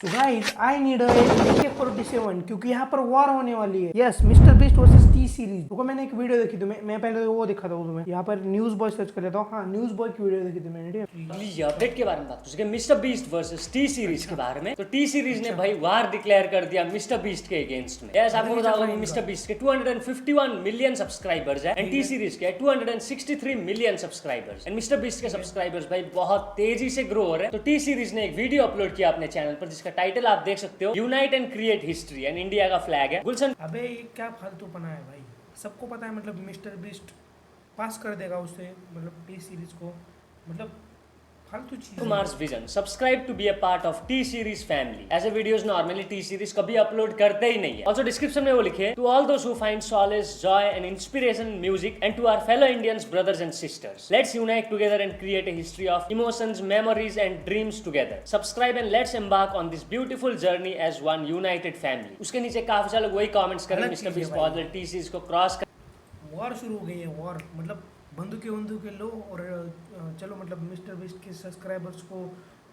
तो guys I need AK-47 क्योंकि यहाँ पर वॉर होने वाली है। Yes, mister beast versus T series. देखो मैंने एक वीडियो देखी थी, मैं पहले वो देखा था तुम्हें। यहाँ पर न्यूज बॉय सर्च कर लेता हूँ। हाँ, न्यूज बॉय की वीडियो देखी थी मैंने। अगली अपडेट के बारे में बात करें, mister beast versus T series के बारे में। तो टी सीरीज ने भाई वार डिक्लेयर कर दिया मिस्टर बीस्ट के अगेंस्ट में। यस, आपको बता दूं मिस्टर बीस्ट के 251 मिलियन सब्सक्राइबर्स है एंड टी सीरीज के 263 million subscribers. And mister beast के सब्सक्राइबर्स भाई बहुत तेजी से ग्रो हो रहे हैं। तो टी सीरीज ने एक वीडियो अपलोड किया अपने चैनल पर जिसका टाइटल आप देख सकते हो, unite and create history, and India का फ्लैग है। गुलशन, अबे ये क्या फालतूपना है भाई, सबको पता है मतलब मिस्टर बीस्ट पास कर देगा उससे, मतलब टी सीरीज को, मतलब फालतू चीज। Kumar's vision, subscribe to be a part of T Series family. ऐसे वीडियोस नॉर्मली टी सीरीज कभी अपलोड करते ही नहीं है। ऑल्सो डिस्क्रिप्शन में वो लिखे, to all those who find solace, joy and inspiration in music and to our fellow Indians brothers and sisters, let's unite together and create a history of emotions, memories and dreams together. Subscribe and let's embark on this beautiful journey as one united family. उसके नीचे काफी सारे लोग वही comments कर रहे हैं, mister beast बहुत टी सीरीज को क्रॉस कर। वॉर शुरू हो गई है, वॉर मतलब बंदूकें लो और चलो मतलब मिस्टर बीस्ट के सब्सक्राइबर्स को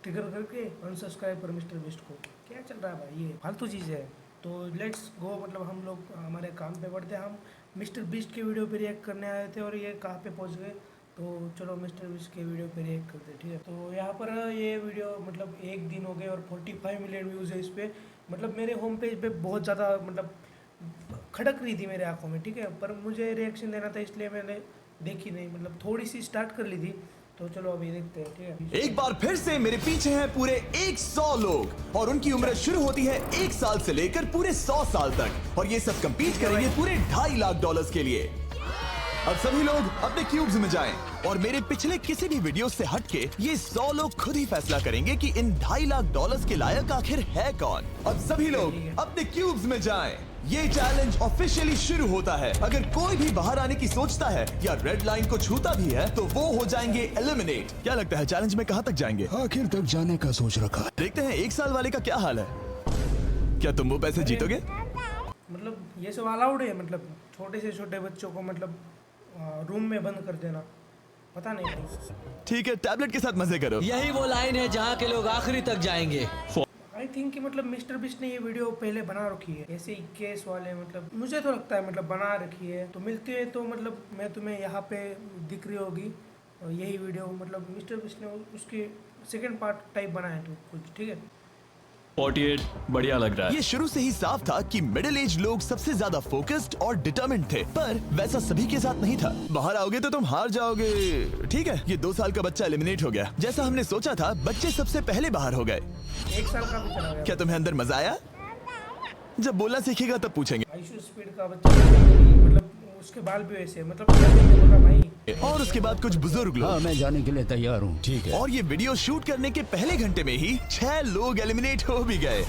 ट्रिगर करके अनसब्सक्राइब कर मिस्टर बीस्ट को। क्या चल रहा है भाई, ये फालतू चीज़ है। तो लेट्स गो, मतलब हम लोग हमारे काम पे बढ़ते हैं। हम मिस्टर बीस्ट के वीडियो पे रिएक्ट करने आए थे और ये कहाँ पे पहुँच गए, तो चलो मिस्टर बीस्ट के वीडियो पे रिएक्ट करते हैं, ठीक है। तो यहाँ पर ये वीडियो मतलब एक दिन हो गए और 45 मिलियन व्यूज़ है इस पर। मतलब मेरे होम पेज पे बहुत ज़्यादा मतलब खड़क रही थी मेरे आंखों में, ठीक है। पर मुझे रिएक्शन देना था इसलिए मैंने देखी नहीं, मतलब थोड़ी सी स्टार्ट कर ली थी। तो चलो अभी देखते हैं, ठीक है। एक बार फिर से मेरे पीछे हैं पूरे 100 लोग और उनकी उम्र शुरू होती है 1 साल से लेकर पूरे 100 साल तक, और ये सब कंपीट करेंगे पूरे $2.5 लाख के लिए। अब सभी लोग अपने क्यूब्स में जाएं और मेरे पिछले किसी भी वीडियो से हटके ये 100 लोग खुद ही फैसला करेंगे कि इन $2.5 लाख के लायक आखिर है कौन। अब सभी लोग अपने क्यूब्स में जाएं। ये चैलेंज ऑफिशियली शुरू होता है। अगर कोई भी बाहर आने की सोचता है या रेड लाइन को छूता भी है तो वो हो जाएंगे एलिमिनेट। क्या लगता है चैलेंज में कहां तक जाएंगे? आखिर तक जाने का सोच रखा है। देखते हैं 1 साल वाले का क्या हाल है। क्या तुम वो पैसे जीतोगे? मतलब ये सब अलाउड है, मतलब छोटे से छोटे बच्चों को मतलब रूम में बंद कर देना, पता नहीं भाई। ठीक है, टैबलेट के साथ मजे करो। यही वो लाइन है जहाँ के लोग आखिरी तक जाएंगे। आई थिंक कि मतलब मिस्टर बीस्ट ने ये वीडियो पहले बना रखी है, ऐसे ही केस वाले, मतलब मुझे तो लगता है मतलब बना रखी है। तो मिलती है तो मतलब मैं तुम्हें यहाँ पे दिख रही होगी यही वीडियो, मतलब मिस्टर बीस्ट ने उसकी सेकंड पार्ट टाइप बनाया तो कुछ, ठीक है। 48 बढ़िया लग रहा है। ये शुरू से ही साफ था कि मिडिल एज लोग सबसे ज्यादा फोकस्ड और डिटर्मिन्ड थे, पर वैसा सभी के साथ नहीं था। बाहर आओगे तो तुम हार जाओगे, ठीक है। ये 2 साल का बच्चा एलिमिनेट हो गया। जैसा हमने सोचा था, बच्चे सबसे पहले बाहर हो गए। 1 साल का भी चला गया। क्या तुम्हें अंदर मजा आया? जब बोलना सीखेगा तब पूछेंगे। आयुष स्पीड का बच्चा, मतलब उसके बाल भी वैसे, मतलब बोला भाई। और उसके बाद कुछ बुजुर्ग लोग। हाँ, मैं जाने के लिए तैयार हूँ, ठीक है। और ये वीडियो शूट करने के पहले घंटे में ही 6 लोग एलिमिनेट हो भी गए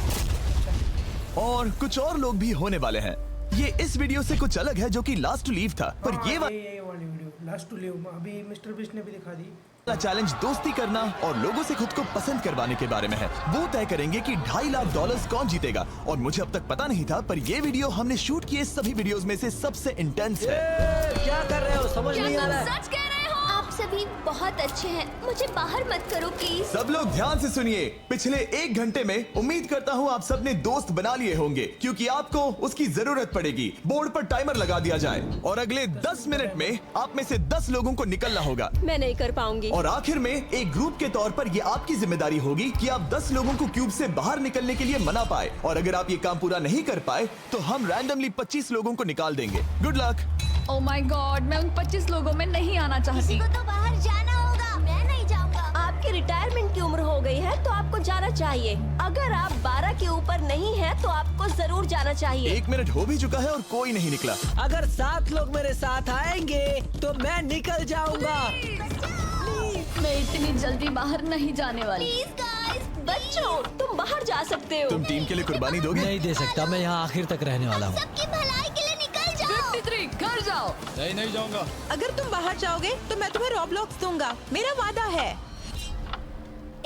और कुछ और लोग भी होने वाले हैं। ये इस वीडियो से कुछ अलग है जो कि लास्ट टू लीव था, पर ये वाली वीडियो लास्ट टू लीव अभी मिस्टर बीस्ट ने भी दिखा दी। चैलेंज दोस्ती करना और लोगों से खुद को पसंद करवाने के बारे में है। वो तय करेंगे कि $2.5 लाख कौन जीतेगा, और मुझे अब तक पता नहीं था, पर ये वीडियो हमने शूट किए सभी वीडियोस में से सबसे इंटेंस है। क्या कर रहे हो, समझ नहीं आ रहा है। सच कह रहे हो? आप सभी बहुत अच्छे हैं, मुझे बाहर मत करो प्लीज। सब लोग ध्यान से सुनिए। पिछले 1 घंटे में उम्मीद करता हूँ आप सबने दोस्त बना लिए होंगे, क्योंकि आपको उसकी जरूरत पड़ेगी। बोर्ड पर टाइमर लगा दिया जाए और अगले 10 मिनट में आप में से 10 लोगों को निकलना होगा। मैं नहीं कर पाऊंगी। और आखिर में एक ग्रुप के तौर पर ये आपकी जिम्मेदारी होगी कि आप 10 लोगों को क्यूब से बाहर निकलने के लिए मना पाए, और अगर आप ये काम पूरा नहीं कर पाए तो हम रैंडमली 25 लोगों को निकाल देंगे। Good luck. Oh my God, मैं उन 25 लोगों में नहीं आना चाहती। किसी को तो बाहर जाना होगा। मैं नहीं जाऊंगा। आपकी रिटायरमेंट की उम्र हो गई है तो आपको जाना चाहिए। अगर आप 12 के ऊपर नहीं हैं तो आपको जरूर जाना चाहिए। 1 मिनट हो भी चुका है और कोई नहीं निकला। अगर 7 लोग मेरे साथ आएंगे तो मैं निकल जाऊंगा। मैं इतनी जल्दी बाहर नहीं जाने वाली। प्लीज गाइस, बच्चों तुम बाहर जा सकते हो। तुम टीम के लिए कुर्बानी दोगे? नहीं दे सकता, मैं यहाँ आखिर तक रहने वाला हूँ। सबकी भलाई के लिए निकल जाओ। 53 घर जाओ। नहीं जाऊंगा। अगर तुम बाहर जाओगे तो मैं तुम्हें रॉबलॉक्स दूंगा, मेरा वादा है।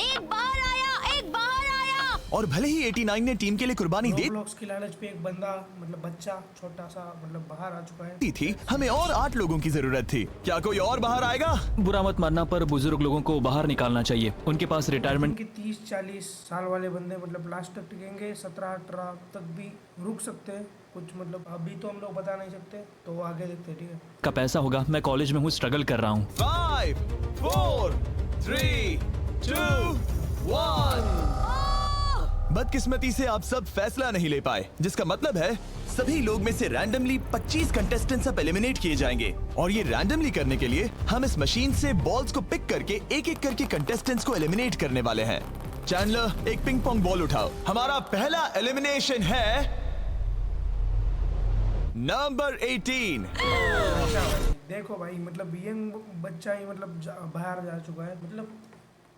एक बाहर आया, एक बाहर आया। और भले ही 89 ने टीम के लिए कुर्बानी दी रोब्लॉक्स की लालच पे एक बंदा मतलब बच्चा छोटा सा मतलब बाहर आ चुका है। थी, हमें और 8 लोगों की जरूरत थी। क्या कोई और बाहर आएगा? बुरा मत मानना, पर बुजुर्ग लोगों को बाहर निकालना चाहिए। उनके पास रिटायरमेंट उनके 30-40 साल वाले बंदे मतलब लास्ट तक टिकेंगे, 17-18 तक भी रुक सकते हैं कुछ, मतलब अभी तो हम लोग बता नहीं सकते, तो वो आगे देखते हैं। ठीक है, का पैसा होगा। मैं कॉलेज में हूँ, स्ट्रगल कर रहा हूँ। 5 4 3 2 1। बदकिस्मती से आप सब फैसला नहीं ले पाए, जिसका मतलब है सभी लोग में से रैंडमली 25 कंटेस्टेंट्स अब एलिमिनेट किए जाएंगे। और ये रैंडमली करने के लिए हम इस मशीन से बॉल्स को पिक करके एक एक करके कंटेस्टेंट्स को एलिमिनेट करने वाले हैं। चैंडलर, एक पिंग पोंग बॉल उठाओ। हमारा पहला एलिमिनेशन है नंबर 18। देखो भाई मतलब यंग बच्चा ही मतलब बाहर जा चुका है, मतलब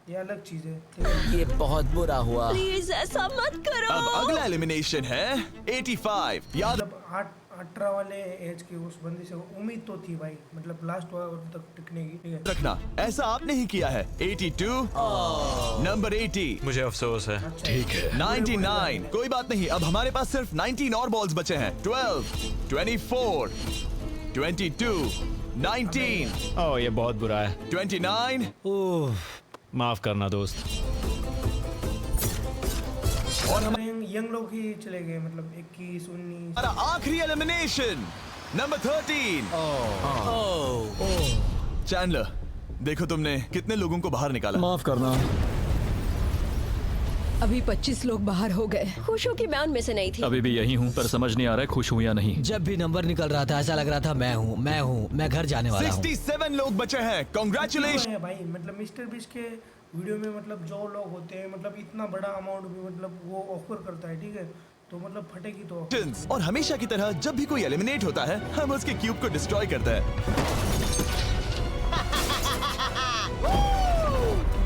ये अलग चीज है। ठीक है? ये बहुत बुरा हुआ। प्लीज ऐसा मत करो। अब अगला एलिमिनेशन है 85। याद मतलब 18 वाले एज के उस बंदे से उम्मीद तो थी भाई, मतलब लास्ट ओवर तक टिकने की। ठीक है, रखना, ऐसा आपने ही किया है। 82, नंबर 80, मुझे अफसोस है। ठीक है। 99। कोई बात नहीं, अब हमारे पास सिर्फ 19 और बॉल्स बचे हैं। 12, 24, 22, 19, ओह ये बहुत बुरा है। 29, माफ करना दोस्त। और हम यंग लोग ही चले गए, मतलब 21, 19। हमारा आखिरी एलिमिनेशन नंबर 13। चैंडलर, देखो तुमने कितने लोगों को बाहर निकाला। माफ करना। अभी 25 लोग बाहर हो गए। खुश हूँ कि मैं उनमें से नहीं थी। अभी भी यही हूँ, पर समझ नहीं आ रहा है खुश हूँ या नहीं। जब भी नंबर निकल रहा था ऐसा लग रहा था मैं घर जाने वाला हूँ। 67 लोग बचे हैं। कॉन्ग्रेचुलेशन। है भाई, मतलब मिस्टर बीस्ट के वीडियो में मतलब जो लोग होते हैं, मतलब इतना बड़ा अमाउंट भी मतलब वो ऑफर करता है। ठीक है, तो मतलब फटेगी तो। और हमेशा की तरह जब भी कोई एलिमिनेट होता है, हम उसके क्यूब को डिस्ट्रॉय करते हैं।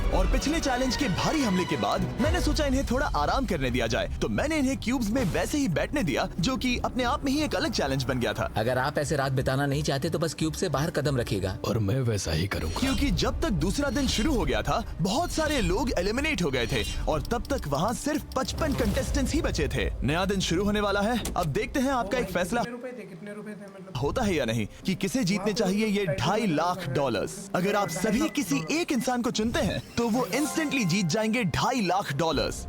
और पिछले चैलेंज के भारी हमले के बाद मैंने सोचा इन्हें थोड़ा आराम करने दिया जाए, तो मैंने इन्हें क्यूब्स में वैसे ही बैठने दिया, जो कि अपने आप में ही एक अलग चैलेंज बन गया था। अगर आप ऐसे रात बिताना नहीं चाहते तो बस क्यूब से बाहर कदम रखिएगा। और मैं वैसा ही करूँगा। क्योंकि जब तक दूसरा दिन शुरू हो गया था, बहुत सारे लोग एलिमिनेट हो गए थे और तब तक वहाँ सिर्फ 55 कंटेस्टेंट्स ही बचे थे। नया दिन शुरू होने वाला है। अब देखते हैं आपका एक फैसला कितने रुपए थे मतलब होता है या नहीं, कि किसे जीतने चाहिए ये $2.5 लाख। अगर आप सभी किसी एक इंसान को चुनते हैं तो वो इंस्टेंटली जीत जाएंगे $2.5 लाख।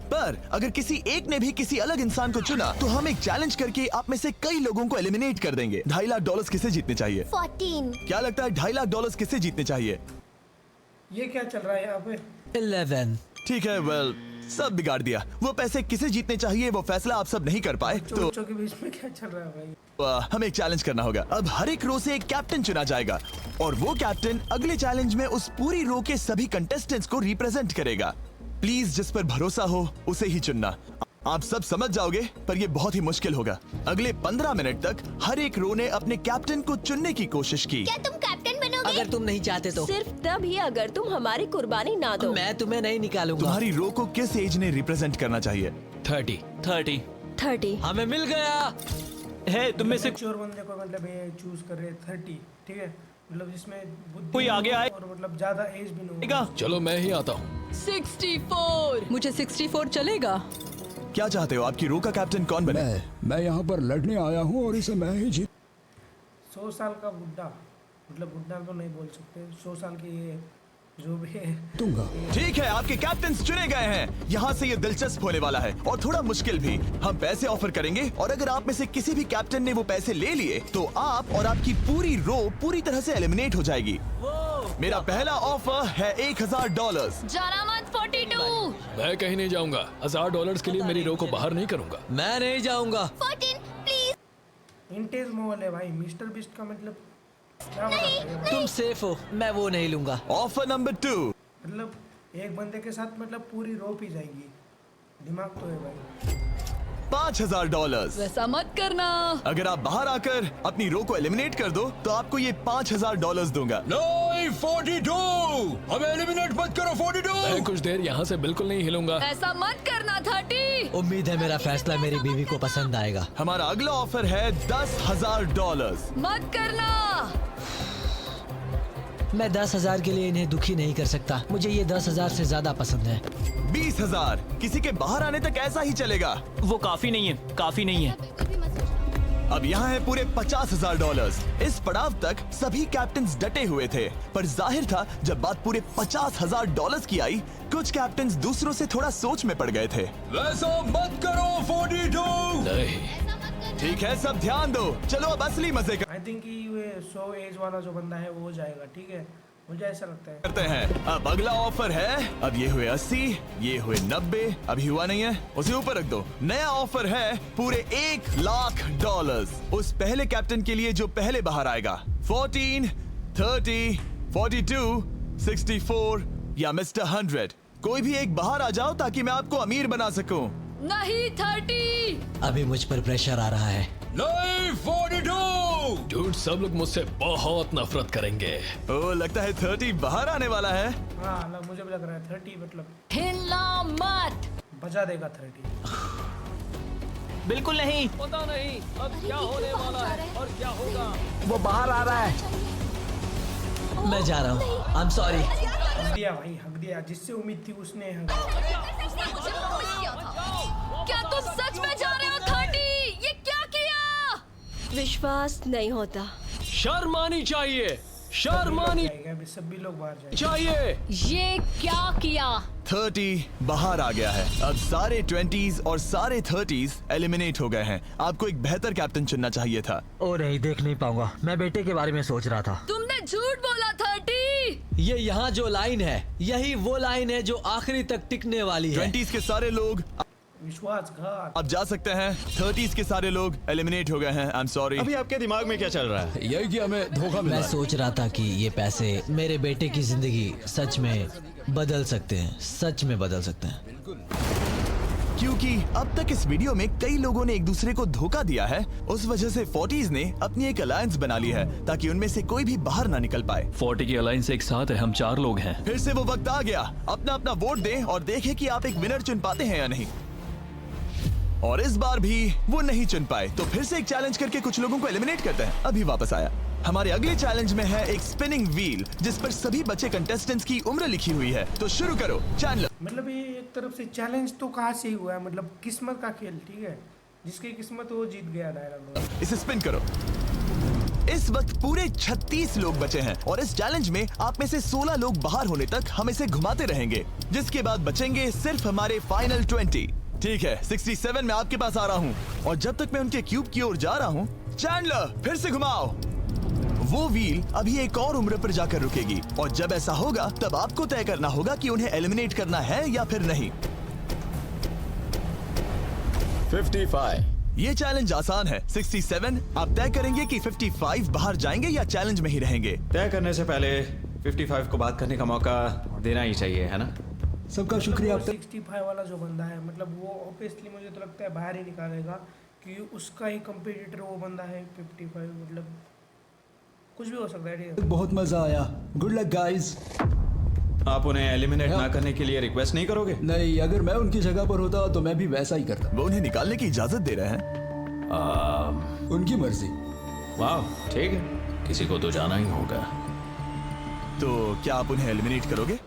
पर अगर किसी एक ने भी किसी अलग इंसान को चुना तो हम एक चैलेंज करके आप में से कई लोगों को एलिमिनेट कर देंगे। $2.5 लाख किसे जीतने चाहिए? 14। क्या लगता है $2.5 लाख किसे जीतने चाहिए? ये क्या चल रहा है यहाँ पे? 11। ठीक है, वेल सब बिगाड़ दिया। वो पैसे किसे जीतने चाहिए वो फैसला आप सब नहीं कर पाए, तो बच्चों के बीच में क्या चल रहा है भाई? हमें एक चैलेंज करना होगा। अब हर एक रो से एक कैप्टन चुना जाएगा और वो कैप्टन अगले चैलेंज में उस पूरी रो के सभी कंटेस्टेंट्स को रिप्रेजेंट करेगा। प्लीज जिस पर भरोसा हो उसे ही चुनना। आप सब समझ जाओगे, पर ये बहुत ही मुश्किल होगा। अगले 15 मिनट तक हर एक रो ने अपने कैप्टन को चुनने की कोशिश की। क्या तुम कैप्टन बनोगे? अगर तुम नहीं चाहते तो सिर्फ तभी अगर तुम हमारी कुर्बानी ना दो। मैं तुम्हें नहीं निकालूंगा। तुम्हारी रो को किस एज ने रिप्रेजेंट करना चाहिए? 30। 30। हमें मिल गया है तुम में से मैच्योर बंदे को मतलब ये चूज कर रहे हैं 30। ठीक है, मतलब जिसमें बुद्धि कोई आगे आए? और मतलब ज्यादा एज भी नहीं आएगा? हो। चलो मैं ही आता हूँ। 64। मुझे 64 चलेगा। क्या चाहते हो, आपकी रो का कैप्टन कौन बने? मैं यहाँ पर लड़ने आया हूँ और इसे मैं ही जीत। 100 साल का बुड्ढा, मतलब बुड्ढा तो नहीं बोल सकते, 100 साल के ये जो भी है दूंगा। ठीक है, आपके कैप्टन चुने गए हैं। यहाँ से ये दिलचस्प होने वाला है और थोड़ा मुश्किल भी। हम पैसे ऑफर करेंगे और अगर आप में से किसी भी कैप्टन ने वो पैसे ले लिए तो आप और आपकी पूरी रो पूरी तरह से एलिमिनेट हो जाएगी। मेरा पहला ऑफर है $1,000। जाना मत 42। मैं कहीं नहीं जाऊंगा। $1,000 के लिए मेरी रो को बाहर नहीं करूंगा। मैं नहीं जाऊंगा। 14 प्लीज। इंटेज मोल है भाई। मिस्टर बीस्ट का मतलब क्या बात है? तुम सेफ हो, मैं वो नहीं लूंगा। Offer number 2। मतलब एक बंदे के साथ मतलब पूरी रो पी जाएगी। दिमाग तो है भाई। $5,000। वैसा मत करना। अगर आप बाहर आकर अपनी रो को एलिमिनेट कर दो तो आपको ये $5,000 दूंगा। नहीं, 42। हमें एलिमिनेट मत करो। 42। मैं कुछ देर यहाँ से बिल्कुल नहीं हिलूंगा। ऐसा मत करना 30। उम्मीद है मेरा फैसला मेरी बीवी को पसंद आएगा। हमारा अगला ऑफर है $10,000। मत करना। मैं 10,000 के लिए इन्हें दुखी नहीं कर सकता। मुझे ये 10,000 से ज्यादा पसंद है। 20,000 किसी के बाहर आने तक ऐसा ही चलेगा। वो काफी नहीं है, काफी नहीं है। अब यहाँ है पूरे $50,000। इस पड़ाव तक सभी कैप्टन्स डटे हुए थे, पर जाहिर था जब बात पूरे $50,000 की आई, कुछ कैप्टन्स दूसरों से थोड़ा सोच में पड़ गए थे। वैसा मत करो 42। नहीं, ठीक है, सब ध्यान दो। चलो अब असली मजे आई थिंक कि ये 100 एज वाला जो बंदा है वो हो जाएगा। ठीक है, मुझे ऐसा लगता है। करते हैं। अब अगला ऑफर है। अब ये हुए 80, ये हुए 90, अभी हुआ नहीं है, उसे ऊपर रख दो। नया ऑफर है पूरे $1,00,000 उस पहले कैप्टन के लिए जो पहले बाहर आएगा। 14, 30, 42, 64 या मिस्टर 100, कोई भी एक बाहर आ जाओ ताकि मैं आपको अमीर बना सकूं। नहीं 30। अभी मुझ पर प्रेशर आ रहा है। नहीं 42। डूड, सब लोग मुझसे बहुत नफरत करेंगे। ओ, लगता है 30 बाहर आने वाला है। हाँ, मुझे भी लग रहा है 30 मतलब हिलना मत। बजा देगा 30। बिल्कुल नहीं। पता नहीं अब क्या होने वाला है और क्या होगा। वो बाहर आ रहा है। मैं जा रहा हूँ। I am sorry. हक दिया भाई, हक दिया। जिससे उम्मीद थी उसने हक दिया। उसने मुझे प्रॉमिस किया था। क्या तुम सच में जा रहे हो 30? ये क्या किया? विश्वास नहीं होता। शर्म आनी चाहिए, शर्म आनी अभी सभी लोग बाहर जाएंगे। चाहिए। ये क्या किया? 30 बाहर आ गया है। अब सारे 20s और सारे 30s एलिमिनेट हो गए हैं। आपको एक बेहतर कैप्टन चुनना चाहिए था। ओ नहीं, देख नहीं पाऊंगा। मैं बेटे के बारे में सोच रहा था। तुमने झूठ बोला 30। ये यहाँ जो लाइन है, यही वो लाइन है जो आखिरी तक टिकने वाली है। 20s के सारे लोग विश्वासघात। अब जा सकते हैं। 30s के सारे लोग एलिमिनेट हो गए हैं। I am sorry. अभी आपके दिमाग में क्या चल रहा है? यही कि हमें धोखा मिला मैं है। सोच रहा था कि ये पैसे मेरे बेटे की जिंदगी सच में बदल सकते हैं, सच में बदल सकते हैं। क्योंकि अब तक इस वीडियो में कई लोगों ने एक दूसरे को धोखा दिया है, उस वजह से 40s ने अपनी एक अलायंस बना ली है ताकि उनमें से कोई भी बाहर ना निकल पाए। 40 की अलायंस एक साथ है, हम 4 लोग हैं। फिर से वो वक्त आ गया। अपना अपना वोट दें और देखें कि आप एक विनर चुन पाते हैं या नहीं। और इस बार भी वो नहीं चुन पाए, तो फिर से एक चैलेंज करके कुछ लोगों को एलिमिनेट करते हैं। अभी वापस आया। हमारे अगले चैलेंज में है एक स्पिनिंग व्हील जिस पर सभी बचे कंटेस्टेंट्स की उम्र लिखी हुई है। तो शुरू करो चैनल। मतलब ये एक तरफ से चैलेंज तो कहाँ से ही हुआ है, मतलब किस्मत का खेल। ठीक है, जिसकी किस्मत वो जीत गया डायलॉग। इसे स्पिन करो। इस वक्त पूरे 36 लोग बचे हैं और इस चैलेंज में आप में से 16 लोग बाहर होने तक हम इसे घुमाते रहेंगे, जिसके बाद बचेंगे सिर्फ हमारे फाइनल 20। ठीक है, 67 में आपके पास आ रहा हूँ और जब तक मैं उनके क्यूब की ओर जा रहा हूँ, चैंडलर फिर से घुमाओ। वो व्हील अभी एक और उम्र पर जाकर रुकेगी और जब ऐसा होगा तब आपको तय करना होगा कि उन्हें एलिमिनेट करना है या फिर नहीं। 55। ये चैलेंज आसान है। 67 आप तय करेंगे कि 55 बाहर जाएंगे या चैलेंज में ही रहेंगे। तय करने से पहले 55 को बात करने का मौका देना ही चाहिए, है ना? सबका शुक्रिया। 65 वाला जो बंदा है, मतलब वो ऑब्वियसली मुझे तो लगता है बाहर ही निकालेगा क्योंकि उसका ही कंपटीटर वो बंदा है 55। मतलब कुछ भी हो सकता है। ठीक है, बहुत मजा आया। Good luck guys. आप उन्हें एलिमिनेट ना करने के लिए रिक्वेस्ट नहीं करोगे? नहीं, अगर मैं उनकी जगह पर होता तो मैं भी वैसा ही करता। वो उन्हें निकालने की इजाजत दे रहे हैं। उनकी मर्जी। वाह, ठीक है, किसी को तो जाना ही होगा। तो क्या आप उन्हें एलिमिनेट करोगे?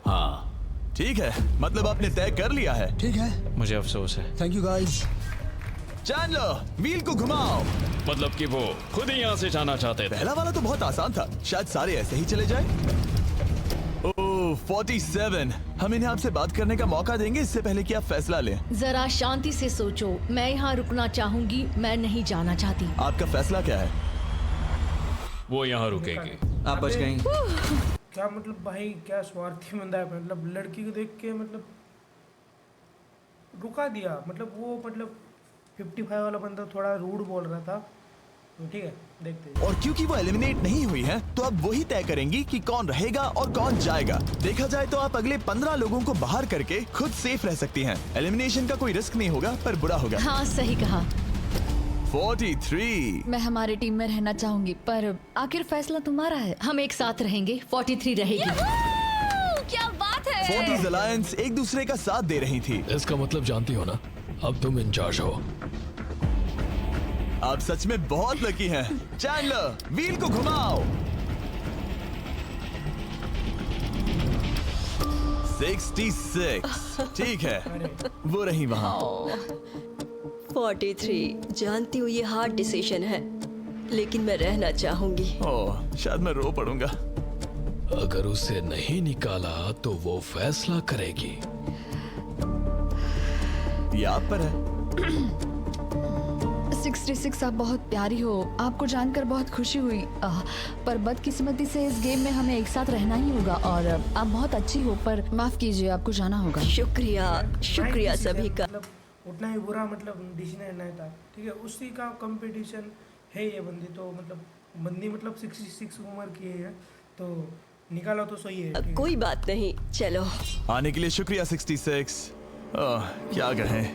हाँ। ठीक है, मतलब आपने तय कर लिया है। ठीक है, मुझे अफसोस है। Thank you guys. Chandler wheel को घुमाओ। मतलब कि वो खुद ही यहाँ से जाना चाहते थे। पहला वाला तो बहुत आसान था, शायद सारे ऐसे ही चले जाए। ओह 47, हम इन्हें आपसे बात करने का मौका देंगे इससे पहले कि आप फैसला लें। जरा शांति से सोचो। मैं यहाँ रुकना चाहूंगी, मैं नहीं जाना चाहती। आपका फैसला क्या है? वो यहाँ रुकेगी। आप बच गई। क्या मतलब भाई, क्या स्वार्थी बंदा है। मतलब लड़की को देख के मतलब रुका दिया। मतलब वो मतलब 55 वाला बंदा थोड़ा रूड बोल रहा था। तो ठीक है, देखते हैं। और क्योंकि वो एलिमिनेट नहीं हुई है तो अब वही तय करेंगी कि कौन रहेगा और कौन जाएगा। देखा जाए तो आप अगले 15 लोगों को बाहर करके खुद सेफ रह सकती हैं। एलिमिनेशन का कोई रिस्क नहीं होगा, पर बुरा होगा। हाँ, सही कहा। 43। मैं हमारे टीम में रहना चाहूंगी, पर आखिर फैसला तुम्हारा है। हम एक साथ रहेंगे। 43 रहेगी। क्या बात है। 40s अलायंस एक दूसरे का साथ दे रही थी। इसका मतलब जानती हो ना, अब तुम इंचार्ज हो। आप सच में बहुत लकी हैं। चैंडलर व्हील को घुमाओ। 66 ठीक है, वो रही वहाँ। 43 जानती हूँ ये हार्ड डिसीजन है, लेकिन मैं रहना चाहूंगी। ओह, शायद मैं रो पड़ूंगा। अगर उसे नहीं निकाला तो वो फैसला करेगी। ये आप पर है। 66 आप बहुत प्यारी हो, आपको जानकर बहुत खुशी हुई। पर बदकिस्मती से इस गेम में हमें एक साथ रहना ही होगा। और आप बहुत अच्छी हो, पर माफ कीजिए, आपको जाना होगा। शुक्रिया, शुक्रिया सभी का। मतलब उतना ही बुरा मतलब डिसीजन नहीं था, ठीक है। उसी का कंपटीशन है ये बंदी, तो मतलब बंदी मतलब 66 उम्र की है, तो निकाला तो सही है। कोई बात नहीं, चलो। आने के लिए शुक्रिया 66। क्या कहें,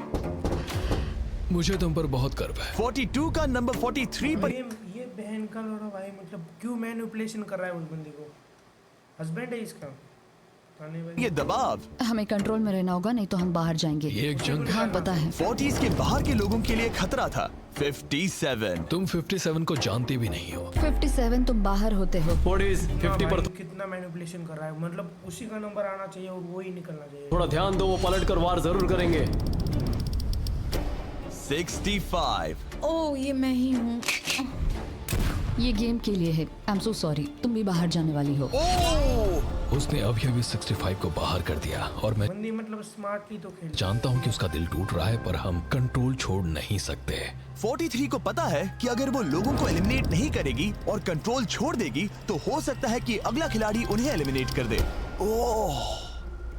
मुझे तुम पर बहुत गर्व है। 42 का नंबर 43 पर। ये बहन का लोड़ा भाई, मतलब क्यों मैनिपुलेशन कर रहा है उस बंदी को? हस्बैंड है इसका। ये दबाव, हमें कंट्रोल में रहना होगा, नहीं तो हम बाहर जाएंगे। ये एक जंग हाँ पता है। 40s के बाहर के लोगों के लिए खतरा था। 57 तुम 57 को जानती भी नहीं हो। 57 तुम बाहर होते हो। 50 पर कितना मैनिपुलेशन कर रहा है, मतलब उसी का नंबर आना चाहिए और वो ही निकलना चाहिए। थोड़ा ध्यान दो, वो पलट कर वार जरूर करेंगे। 65 ओह, ये मैं ही हूँ। ये गेम के लिए है। आई एम सो सॉरी, तुम भी बाहर जाने वाली हो। उसने अभी 65 को बाहर कर दिया और मैं बंदी मतलब स्मार्टली तो खेल। जानता हूँ कि उसका दिल टूट रहा है, पर हम कंट्रोल छोड़ नहीं सकते। 43 को पता है कि अगर वो लोगों को एलिमिनेट नहीं करेगी और कंट्रोल छोड़ देगी, तो हो सकता है कि अगला खिलाड़ी उन्हें एलिमिनेट कर दे। ओह,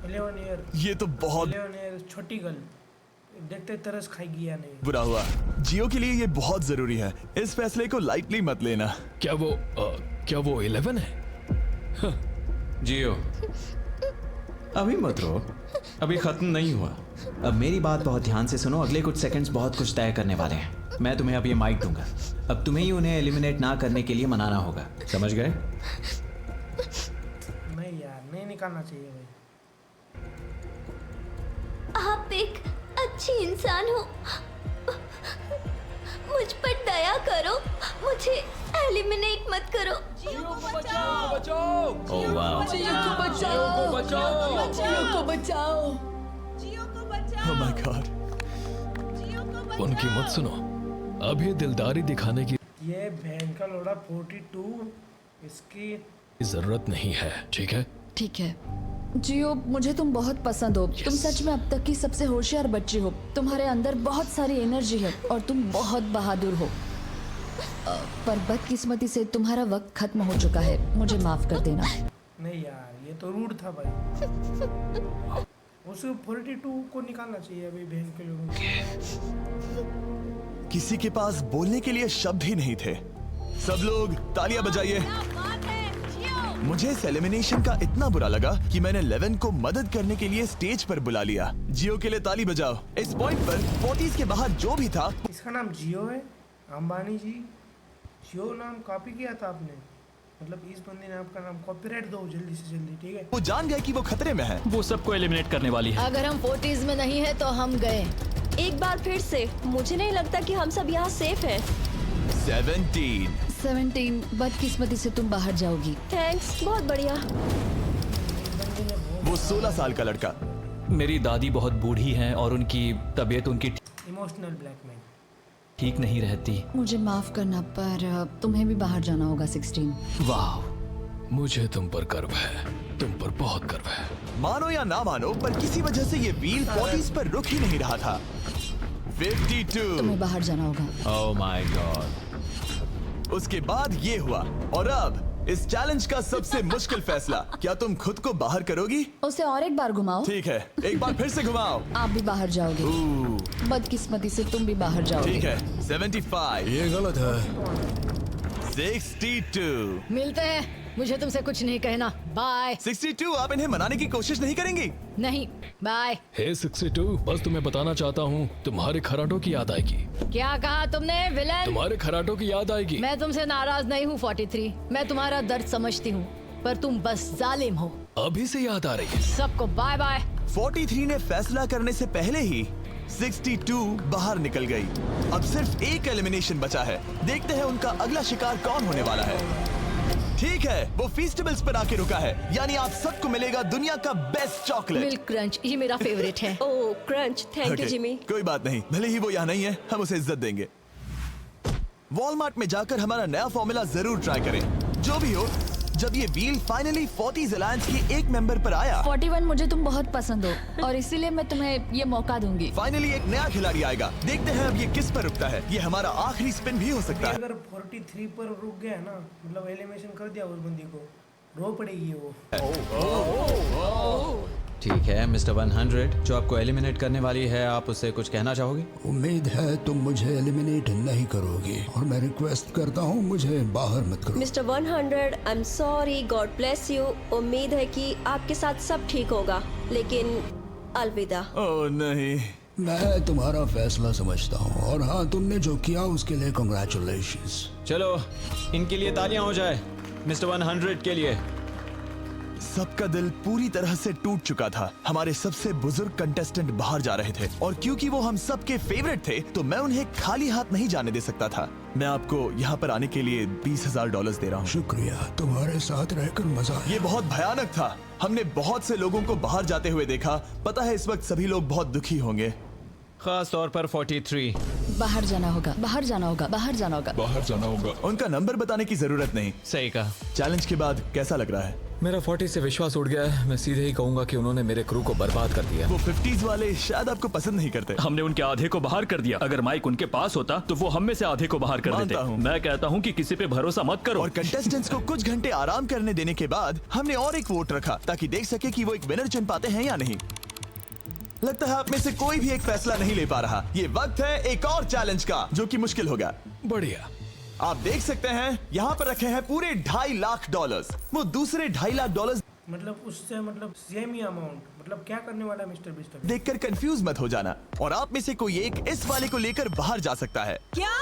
11 ईयर, ये तो बहुत 11 ईयर छोटी गर्ल, देखते तरस खाएगी या नहीं। बुरा हुआ। जियो के लिए ये बहुत जरूरी है, इस फैसले को लाइटली मत लेना। क्या वो 11 है? जियो, अभी मत रो, अभी खत्म नहीं हुआ। अब मेरी बात बहुत ध्यान से सुनो, अगले कुछ सेकंड्स बहुत कुछ तय करने वाले हैं। मैं तुम्हें अब ये माइक दूंगा, अब तुम्हें ही उन्हें एलिमिनेट ना करने के लिए मनाना होगा, समझ गए? नहीं यार, नहीं निकालना चाहिए भाई। आप एक अच्छी इंसान हो, मुझ पर दया करो, मुझे एलिमिनेट मत करो। ओह वाह, Oh my God। उनकी मत सुनो, अभी दिलदारी दिखाने की ये बहन का लोड़ा 42, इसकी जरूरत नहीं है, ठीक है? ठीक है जियो, मुझे तुम बहुत पसंद हो। तुम सच में अब तक की सबसे होशियार बच्ची हो। तुम्हारे अंदर बहुत सारी एनर्जी है और तुम बहुत बहादुर हो। पर बदकिस्मती से तुम्हारा वक्त खत्म हो चुका है, मुझे माफ कर देना। नहीं यार, ये तो रूड था भाई। उसे 42 को निकालना चाहिए अभी बहन के लोगों को। किसी के पास बोलने के लिए शब्द ही नहीं थे। सब लोग तालियां बजाइए। मुझे इस एलिमिनेशन का इतना बुरा लगा कि मैंने 11 को मदद करने के लिए स्टेज पर बुला लिया। जियो के लिए ताली बजाओ। इस पॉइंट पर 40s के बाहर जो भी था, इसका नाम जियो है। अंबानी जी, जियो नाम कॉपी किया था आपने, मतलब इस बंदे ने आपका नाम कॉपीराइट दो जल्दी से जल्दी, ठीक है? वो जान गया कि वो खतरे में है। वो सबको एलिमिनेट करने वाली है। अगर हम 40s में नहीं है तो हम गए। एक बार फिर से, मुझे नहीं लगता कि हम सब यहाँ सेफ हैं। 17 बदकिस्मती से तुम बाहर जाओगी। थैंक्स, बहुत बढ़िया। वो 16 साल का लड़का। मेरी दादी बहुत बूढ़ी हैं और उनकी तबीयत उनकी इमोशनल ब्लैकमेल। ठीक नहीं रहती। मुझे माफ करना, पर तुम्हें भी बाहर जाना होगा। 16। वाह, मुझे तुम पर गर्व है, तुम पर बहुत गर्व है। मानो या ना मानो, पर किसी वजह से ये व्हील 40s पर रुक ही नहीं रहा था। 52। तुम्हें बाहर जाना होगा। ओह माय गॉड। उसके बाद ये हुआ, और अब इस चैलेंज का सबसे मुश्किल फैसला। क्या तुम खुद को बाहर करोगी? उसे और एक बार घुमाओ। ठीक है, एक बार फिर से घुमाओ। आप भी बाहर जाओगे। बदकिस्मती से तुम भी बाहर जाओगे। ठीक है। 75। ये गलत है। 62। मिलते हैं, मुझे तुमसे कुछ नहीं कहना। बाय। 62, आप इन्हें मनाने की कोशिश नहीं करेंगी? नहीं, बाय। हे 62, बस तुम्हें बताना चाहता हूँ, तुम्हारे खराटों की याद आएगी। क्या कहा तुमने विलेन? तुम्हारे खराटों की याद आएगी। मैं तुमसे नाराज नहीं हूँ 43, मैं तुम्हारा दर्द समझती हूँ, पर तुम बस जालिम हो। अभी से याद आ रही है। सबको बाय बाय। 43 ने फैसला करने से पहले ही 62 बाहर निकल गई। अब सिर्फ एक एलिमिनेशन बचा है। देखते हैं उनका अगला शिकार कौन होने वाला है। ठीक है, वो फीस्टेबल्स पर आके रुका है, यानी आप सबको मिलेगा दुनिया का बेस्ट चॉकलेट। मिल्क क्रंच, ये मेरा फेवरेट है। Oh crunch, thank you Okay, Jimmy. कोई बात नहीं, भले ही वो यहाँ नहीं है, हम उसे इज्जत देंगे। वॉलमार्ट में जाकर हमारा नया फॉर्मूला जरूर ट्राई करें। जो भी हो, जब ये व्हील फाइनली 40s अलायंस की एक मेंबर पर आया, 41 मुझे तुम बहुत पसंद हो और इसीलिए मैं तुम्हें ये मौका दूंगी। फाइनली एक नया खिलाड़ी आएगा। देखते हैं अब ये किस पर रुकता है। ये हमारा आखिरी स्पिन भी हो सकता है। अगर 43 पर रुक गया ना, मतलब एलिमिनेशन कर दिया उस बंदी को, रो पड़ेगी वो। ठीक है मिस्टर 100, जो आपको एलिमिनेट करने वाली है, आप उससे कुछ कहना चाहोगे? उम्मीद है तुम मुझे एलिमिनेट नहीं करोगे और मैं रिक्वेस्ट करता हूँ मुझे बाहर मत करो। Mister 100, I am sorry, God bless you. उम्मीद है कि आपके साथ सब ठीक होगा, लेकिन अलविदा। ओह नहीं, मैं तुम्हारा फैसला समझता हूँ और हाँ, तुमने जो किया उसके लिए कांग्रेचुलेशंस। चलो इनके लिए तालियां हो जाए, मिस्टर 100 के लिए। सबका दिल पूरी तरह से टूट चुका था। हमारे सबसे बुजुर्ग कंटेस्टेंट बाहर जा रहे थे और क्योंकि वो हम सबके फेवरेट थे, तो मैं उन्हें खाली हाथ नहीं जाने दे सकता था। मैं आपको यहाँ पर आने के लिए $20,000 दे रहा हूँ। शुक्रिया, तुम्हारे साथ रहकर मजा आया। ये बहुत भयानक था। हमने बहुत से लोगों को बाहर जाते हुए देखा। पता है इस वक्त सभी लोग बहुत दुखी होंगे, खास तौर पर 43। बाहर जाना होगा, बाहर जाना होगा, बाहर जाना होगा। बाहर जाना होगा। उनका नंबर बताने की जरूरत नहीं। सही कहा। चैलेंज के बाद कैसा लग रहा है? मेरा 40 से विश्वास उड़ गया है। मैं सीधे ही कहूंगा कि उन्होंने मेरे क्रू को बर्बाद कर दिया। वो 50s वाले शायद आपको पसंद नहीं करते। हमने उनके आधे को बाहर कर दिया। अगर माइक उनके पास होता तो वो हम में से आधे को बाहर कर मानता देते। हूँ। मैं कहता हूँ कि किसी पे भरोसा मत करो। और कंटेस्टेंट्स को कुछ घंटे आराम करने देने के बाद हमने और एक वोट रखा ताकि देख सके कि वो एक विनर चुन पाते हैं या नहीं। लगता है आप में से कोई भी एक फैसला नहीं ले पा रहा। ये वक्त है एक और चैलेंज का, जो कि मुश्किल होगा। बढ़िया। आप देख सकते हैं यहाँ पर रखे हैं पूरे $2.5 लाख। वो दूसरे $2.5 लाख मतलब उससे मतलब सेम ही अमाउंट, मतलब क्या करने वाला है मिस्टर बीस्ट? देखकर कंफ्यूज मत हो जाना। और आप में से कोई एक इस वाले को लेकर बाहर जा सकता है। क्या?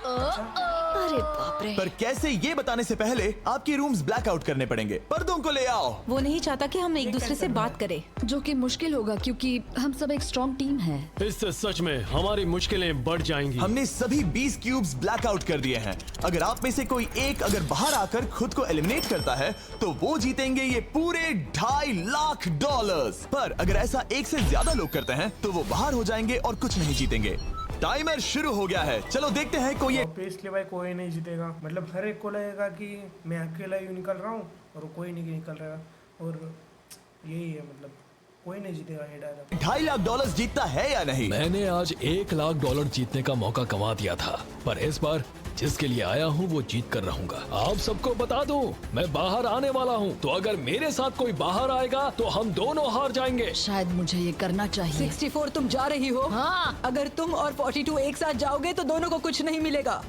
अरे बाप रे। पर कैसे, ये बताने से पहले आपके रूम्स ब्लैकआउट करने पड़ेंगे। पर्दों को ले आओ। वो नहीं चाहता कि हम एक दूसरे से बात करें, जो कि मुश्किल होगा क्योंकि हम सब एक स्ट्रॉन्ग टीम है। इससे सच में हमारी मुश्किलें बढ़ जाएंगी। हमने सभी 20 क्यूब्स ब्लैकआउट कर दिए हैं। अगर आप में से कोई एक अगर बाहर आकर खुद को एलिमिनेट करता है, तो वो जीतेंगे ये पूरे $2.5 लाख। पर अगर ऐसा एक से ज्यादा लोग करते हैं, तो वो बाहर हो जाएंगे और कुछ नहीं जीतेंगे। टाइमर शुरू हो गया है। चलो देखते हैं कोई एक। ऑब्वियसली भाई कोई नहीं जीतेगा। मतलब हर एक को लगेगा कि मैं अकेला ही निकल रहा हूँ और कोई नहीं निकल रहा, और यही है, मतलब कोई नहीं जीतेगा ये डायलॉग। $2.5 लाख जीतता है या नहीं? मैंने आज $1 लाख जीतने का मौका गंवा दिया था, पर इस बार जिसके लिए आया हूँ वो जीत कर रहूंगा। आप सबको बता दूं, मैं बाहर आने वाला हूँ, तो अगर मेरे साथ कोई बाहर आएगा तो हम दोनों हार जाएंगे। शायद मुझे ये करना चाहिए। 64 तुम जा रही हो? हाँ। अगर तुम और 42 एक साथ जाओगे तो दोनों को कुछ नहीं मिलेगा।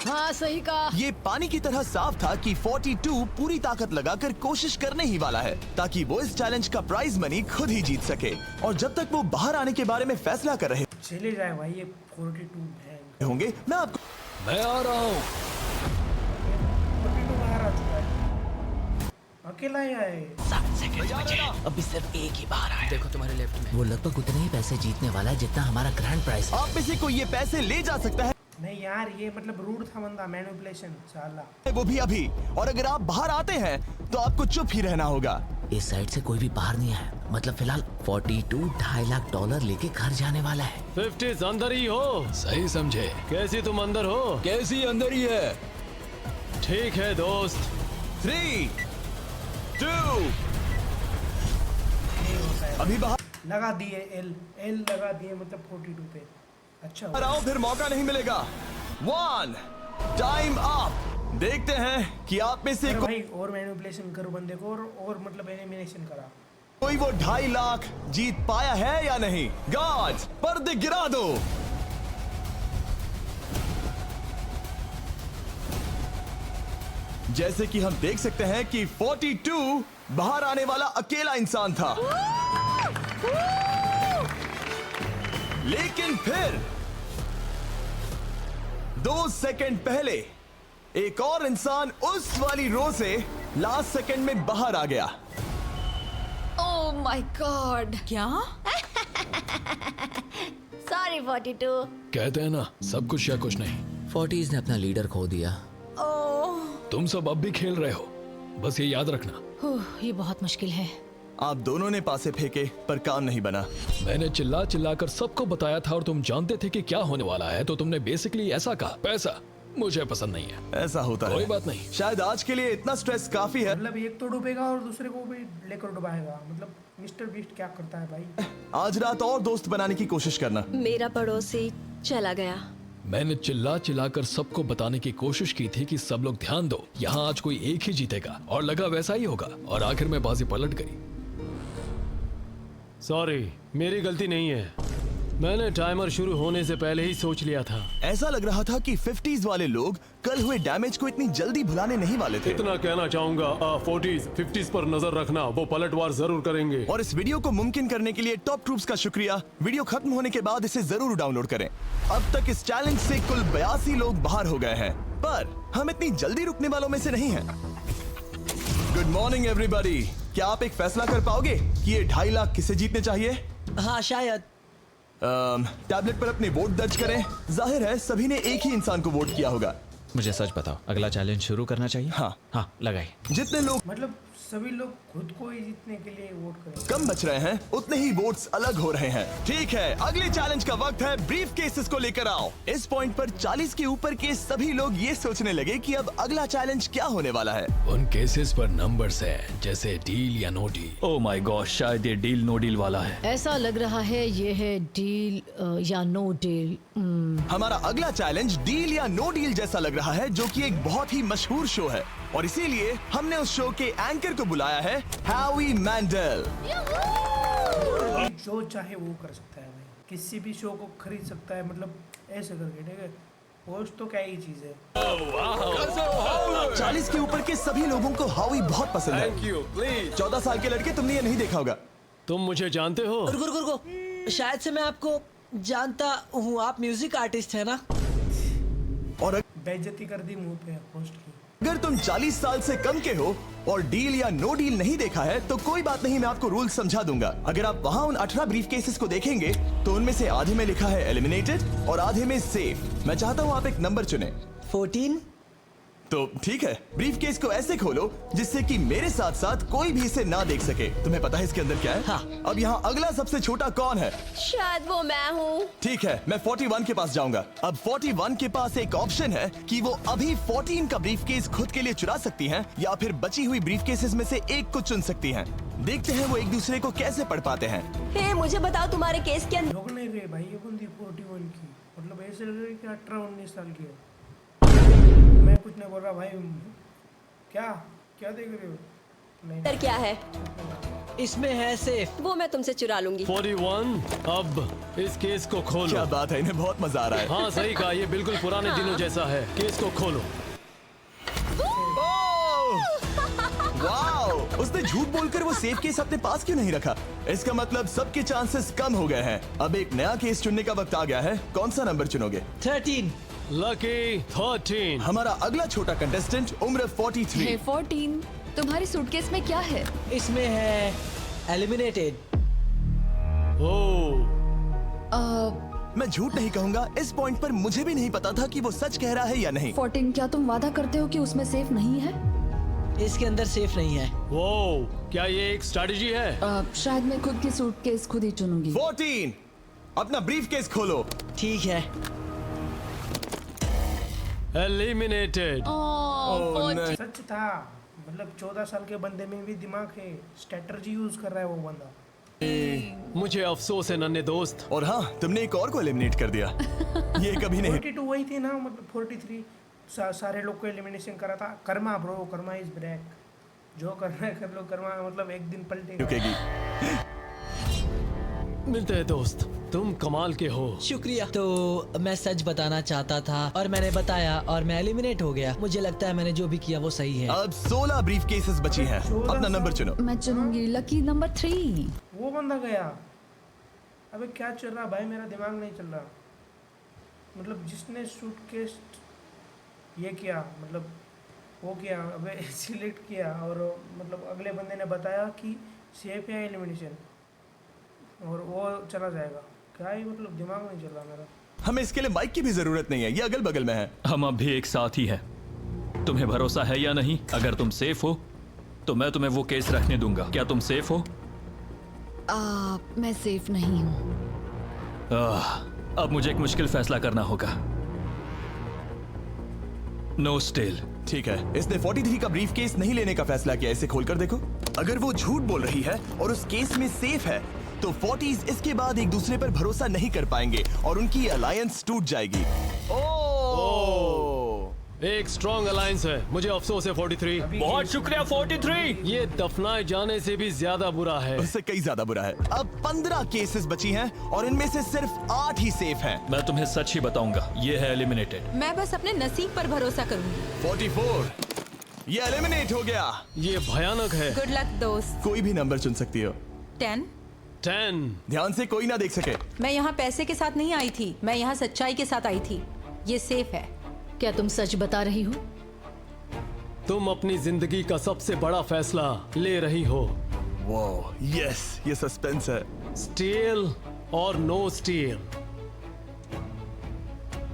हाँ सही कहा। ये पानी की तरह साफ था कि 42 पूरी ताकत लगाकर कोशिश करने ही वाला है, ताकि वो इस चैलेंज का प्राइज मनी खुद ही जीत सके। और जब तक वो बाहर आने के बारे में फैसला कर रहे चले जाए भाई, ये 42 है होंगे, मैं आपको मैं आ रहा हूँ। 42 बाहर आ चुका है, अकेला ही आए। 7 सेकंड बचे, अभी सिर्फ एक ही बाहर आया। देखो तुम्हारे लेफ्ट में, वो लगभग उतने ही पैसे जीतने वाला है जितना हमारा ग्रैंड प्राइस। आप में से कोई ये पैसे ले जा सकता है। नहीं यार, ये मतलब रूड था बंदा, मैनिपुलेशन साला। वो भी अभी। और अगर आप बाहर आते हैं तो आपको चुप ही रहना होगा। इस साइड से कोई भी बाहर नहीं है। मतलब फिलहाल 42 $2.5 लाख लेके घर जाने वाला है। 50 अंदर ही हो। सही समझे। कैसी तुम अंदर हो? कैसी अंदर ही है? ठीक है दोस्त। 3, 2 अभी बाहर लगा दिए एल लगा दिए, मतलब 42 पे। अच्छा आओ, फिर मौका नहीं मिलेगा। 1 टाइम अप। देखते हैं कि आप में से भाई और मैनिपुलेशन करो बंदे को, और मतलब एलिमिनेशन करा। कोई वो $2.5 लाख जीत पाया है या नहीं। गार्ड्स, पर्दे गिरा दो। जैसे कि हम देख सकते हैं कि 42 बाहर आने वाला अकेला इंसान था, लेकिन फिर 2 सेकंड पहले एक और इंसान उस वाली रो से लास्ट सेकंड में बाहर आ गया। ओह माय गॉड। क्या? सॉरी 42। कहते हैं ना, सब कुछ या कुछ नहीं। 40s ने अपना लीडर खो दिया। ओह तुम सब अब भी खेल रहे हो, बस ये याद रखना। ये बहुत मुश्किल है। आप दोनों ने पासे फेंके पर काम नहीं बना। मैंने चिल्ला चिल्ला कर सबको बताया था और तुम जानते थे कि क्या होने वाला है, तो तुमने बेसिकली ऐसा कहा, पैसा मुझे पसंद नहीं है। ऐसा होता है। कोई बात नहीं। शायद आज के लिए इतना स्ट्रेस काफी है। मतलब एक तो डूबेगा और दूसरे को भी लेकर डुबाएगा। मतलब मिस्टर बीस्ट क्या करता है भाई। आज रात और दोस्त बनाने की कोशिश करना। मेरा पड़ोसी चला गया। मैंने चिल्ला चिल्ला कर सबको बताने की कोशिश की थी कि सब लोग ध्यान दो, यहाँ आज कोई एक ही जीतेगा, और लगा वैसा ही होगा, और आखिर में बाजी पलट गई। सॉरी, मेरी गलती नहीं है। मैंने टाइमर शुरू होने से पहले ही सोच लिया था। ऐसा लग रहा था कि 50s वाले लोग कल हुए डैमेज को इतनी जल्दी भुलाने नहीं वाले थे। इतना कहना चाहूंगा, 40s 50s पर नजर रखना, वो पलटवार जरूर करेंगे। और इस वीडियो को मुमकिन करने के लिए टॉप ट्रूप्स का शुक्रिया। वीडियो खत्म होने के बाद इसे जरूर डाउनलोड करें। अब तक इस चैलेंज से कुल 82 लोग बाहर हो गए हैं, पर हम इतनी जल्दी रुकने वालों में से नहीं हैं। Good morning everybody. क्या आप एक फैसला कर पाओगे कि ये 2.5 लाख किसे जीतने चाहिए? हाँ शायद। टैबलेट पर अपने वोट दर्ज करें। जाहिर है सभी ने एक ही इंसान को वोट किया होगा। मुझे सच बताओ, अगला चैलेंज शुरू करना चाहिए? हाँ लगाई। जितने लोग मतलब सभी लोग खुद को ही जीतने के लिए वोट करें। कम बच रहे हैं, उतने ही वोट्स अलग हो रहे हैं। ठीक है, अगले चैलेंज का वक्त है। ब्रीफ केसेस को लेकर आओ। इस पॉइंट पर 40 के ऊपर के सभी लोग ये सोचने लगे कि अब अगला चैलेंज क्या होने वाला है। उन केसेस पर नंबर्स हैं, जैसे डील या no deal. Oh my god, शायद ये डील नो डील वाला है। ऐसा लग रहा है ये है डील या नो डील। हमारा अगला चैलेंज डील या नो डील जैसा लग रहा है, जो कि एक बहुत ही मशहूर शो है, और इसीलिए हमने उस शो के एंकर को बुलाया है, होवी मैंडल। जो चाहे वो कर सकता है भाई, किसी भी शो को खरीद सकता है, मतलब ऐसे करके। ठीक है, पोस्ट तो क्या ही चीज है। 40 के ऊपर के सभी लोगों को होवी बहुत पसंद है। Thank you, please. 14 साल के लड़के, तुमने ये नहीं देखा होगा। तुम मुझे जानते हो? रुको, शायद से मैं आपको जानता हूँ। आप म्यूजिक आर्टिस्ट है ना? और बेइज्जती कर दी मुंह पे पोस्ट की। अगर तुम 40 साल से कम के हो और डील या नो डील नहीं देखा है, तो कोई बात नहीं, मैं आपको रूल समझा दूंगा। अगर आप वहाँ उन 18 ब्रीफ केसेस को देखेंगे, तो उनमें से आधे में लिखा है एलिमिनेटेड और आधे में सेफ। मैं चाहता हूँ आप एक नंबर चुने। 14। तो ठीक है, ब्रीफ केस को ऐसे खोलो जिससे कि मेरे साथ साथ कोई भी इसे ना देख सके। तुम्हें पता है इसके अंदर क्या है? हाँ। अब यहाँ अगला सबसे छोटा कौन है? शायद वो मैं हूँ। ठीक है, मैं 41 के पास जाऊंगा। अब 41 के पास एक ऑप्शन है कि वो अभी 14 का ब्रीफ केस खुद के लिए चुरा सकती हैं, या फिर बची हुई ब्रीफ केसेस में से एक को चुन सकती हैं। देखते हैं वो एक दूसरे को कैसे पढ़ पाते हैं। हे, मुझे बताओ तुम्हारे केस के अंदर। लोग नहीं गए भाई, ये बंदी 41 की, मतलब ऐसे लग रहा है कि 18-19 साल की है। मैं कुछ नहीं बोल रहा भाई। क्या देख रहे हो? अंदर क्या है? इसमें है सेफ। वो मैं तुमसे चुरा लूंगी। 41। अब इस केस को खोलो। क्या बात है, इन्हें बहुत मजा आ रहा है। हाँ सही कहा, ये बिल्कुल पुराने दिनों जैसा है। केस को खोलो। वाओ! उसने झूठ बोलकर वो सेफ केस अपने पास क्यों नहीं रखा? इसका मतलब सबके चांसेस कम हो गए हैं। अब एक नया केस चुनने का वक्त आ गया है। कौन सा नंबर चुनोगे? 13। लकी 13। हमारा अगला छोटा कंटेस्टेंट उम्र 43। हे 14, तुम्हारी सूटकेस में क्या है? इसमें है एलिमिनेटेड। ओह, मैं झूठ नहीं कहूंगा, इस पॉइंट पर मुझे भी नहीं पता था कि वो सच कह रहा है या नहीं। 14, क्या तुम वादा करते हो कि उसमें सेफ नहीं है? इसके अंदर सेफ नहीं है। वो क्या ये एक स्ट्रैटेजी है? शायद मैं खुद की सूटकेस खुद ही चुनूंगी। 14, अपना ब्रीफ केस खोलो। ठीक है। एलिमिनेटेड। सच था, मतलब 14 साल के बंदे में भी दिमाग है। स्ट्रेटजी यूज कर रहा है वो बंदा। मुझे अफसोस है नन्हे दोस्त। और हाँ, तुमने एक और को एलिमिनेट कर दिया। ये कभी नहीं। 42 वही थी ना, मतलब 43 सारे लोग को एलिमिनेशन करा था। Karma bro, Karma is back. जो करना है कर लो, कर्मा मतलब एक दिन पलटेगा। रुकेगी। मिलते हैं दोस्त, तुम कमाल के हो। शुक्रिया। तो मैं सच बताना चाहता था और मैंने बताया और मैं एलिमिनेट हो गया। मुझे लगता है मैंने जो भी किया वो सही है। अब 16 ब्रीफ केसेस बची हैं। अपना नंबर चुनो। मैं चुनूंगी लकी नंबर 3। वो बंदा गया। अबे क्या चल रहा भाई, मेरा दिमाग नहीं चल रहा। मतलब जिसने सूटकेस ये किया, मतलब वो किया, अबे सिलेक्ट किया, और मतलब अगले बंदे ने बताया कि सेफ है एलिमिनेशन, और वो चला जाएगा। क्या ही मतलब दिमाग नहीं चल रहा मेरा। हमें इसके लिए माइक की भी जरूरत नहीं है, ये अगल बगल में है। हम अब भी एक साथ ही हैं। तुम्हें भरोसा है या नहीं? अगर तुम सेफ हो तो मैं तुम्हें वो केस रखने दूंगा। क्या तुम सेफ हो? मैं सेफ नहीं हूँ। अब मुझे एक मुश्किल फैसला करना होगा। No steal. ठीक है, इसने 43 का ब्रीफ केस नहीं लेने का फैसला किया। इसे खोलकर देखो। अगर वो झूठ बोल रही है और उस केस में सेफ है तो 40s इसके बाद एक दूसरे पर भरोसा नहीं कर पाएंगे और उनकी अलायंस टूट जाएगी। एक स्ट्रॉन्ग अलायंस है। मुझे अफसोस है 43। बहुत शुक्रिया 43। ये दफनाए जाने से भी ज्यादा बुरा है। उससे कई ज्यादा बुरा है। अब 15 केसेस बची हैं और इनमें से सिर्फ 8 ही सेफ हैं। मैं तुम्हें सच ही बताऊंगा, ये है एलिमिनेटेड। मैं बस अपने नसीब पर भरोसा करूंगी। 44 ये एलिमिनेट हो गया। ये भयानक है। गुड लक दोस्त। कोई भी नंबर चुन सकती हो। 10। ध्यान से कोई ना देख सके। मैं यहाँ पैसे के साथ नहीं आई थी, मैं यहाँ सच्चाई के साथ आई थी। ये सेफ है। क्या तुम सच बता रही हो? तुम अपनी जिंदगी का सबसे बड़ा फैसला ले रही हो। वो यस, ये सस्पेंस है। स्टील और नो स्टील।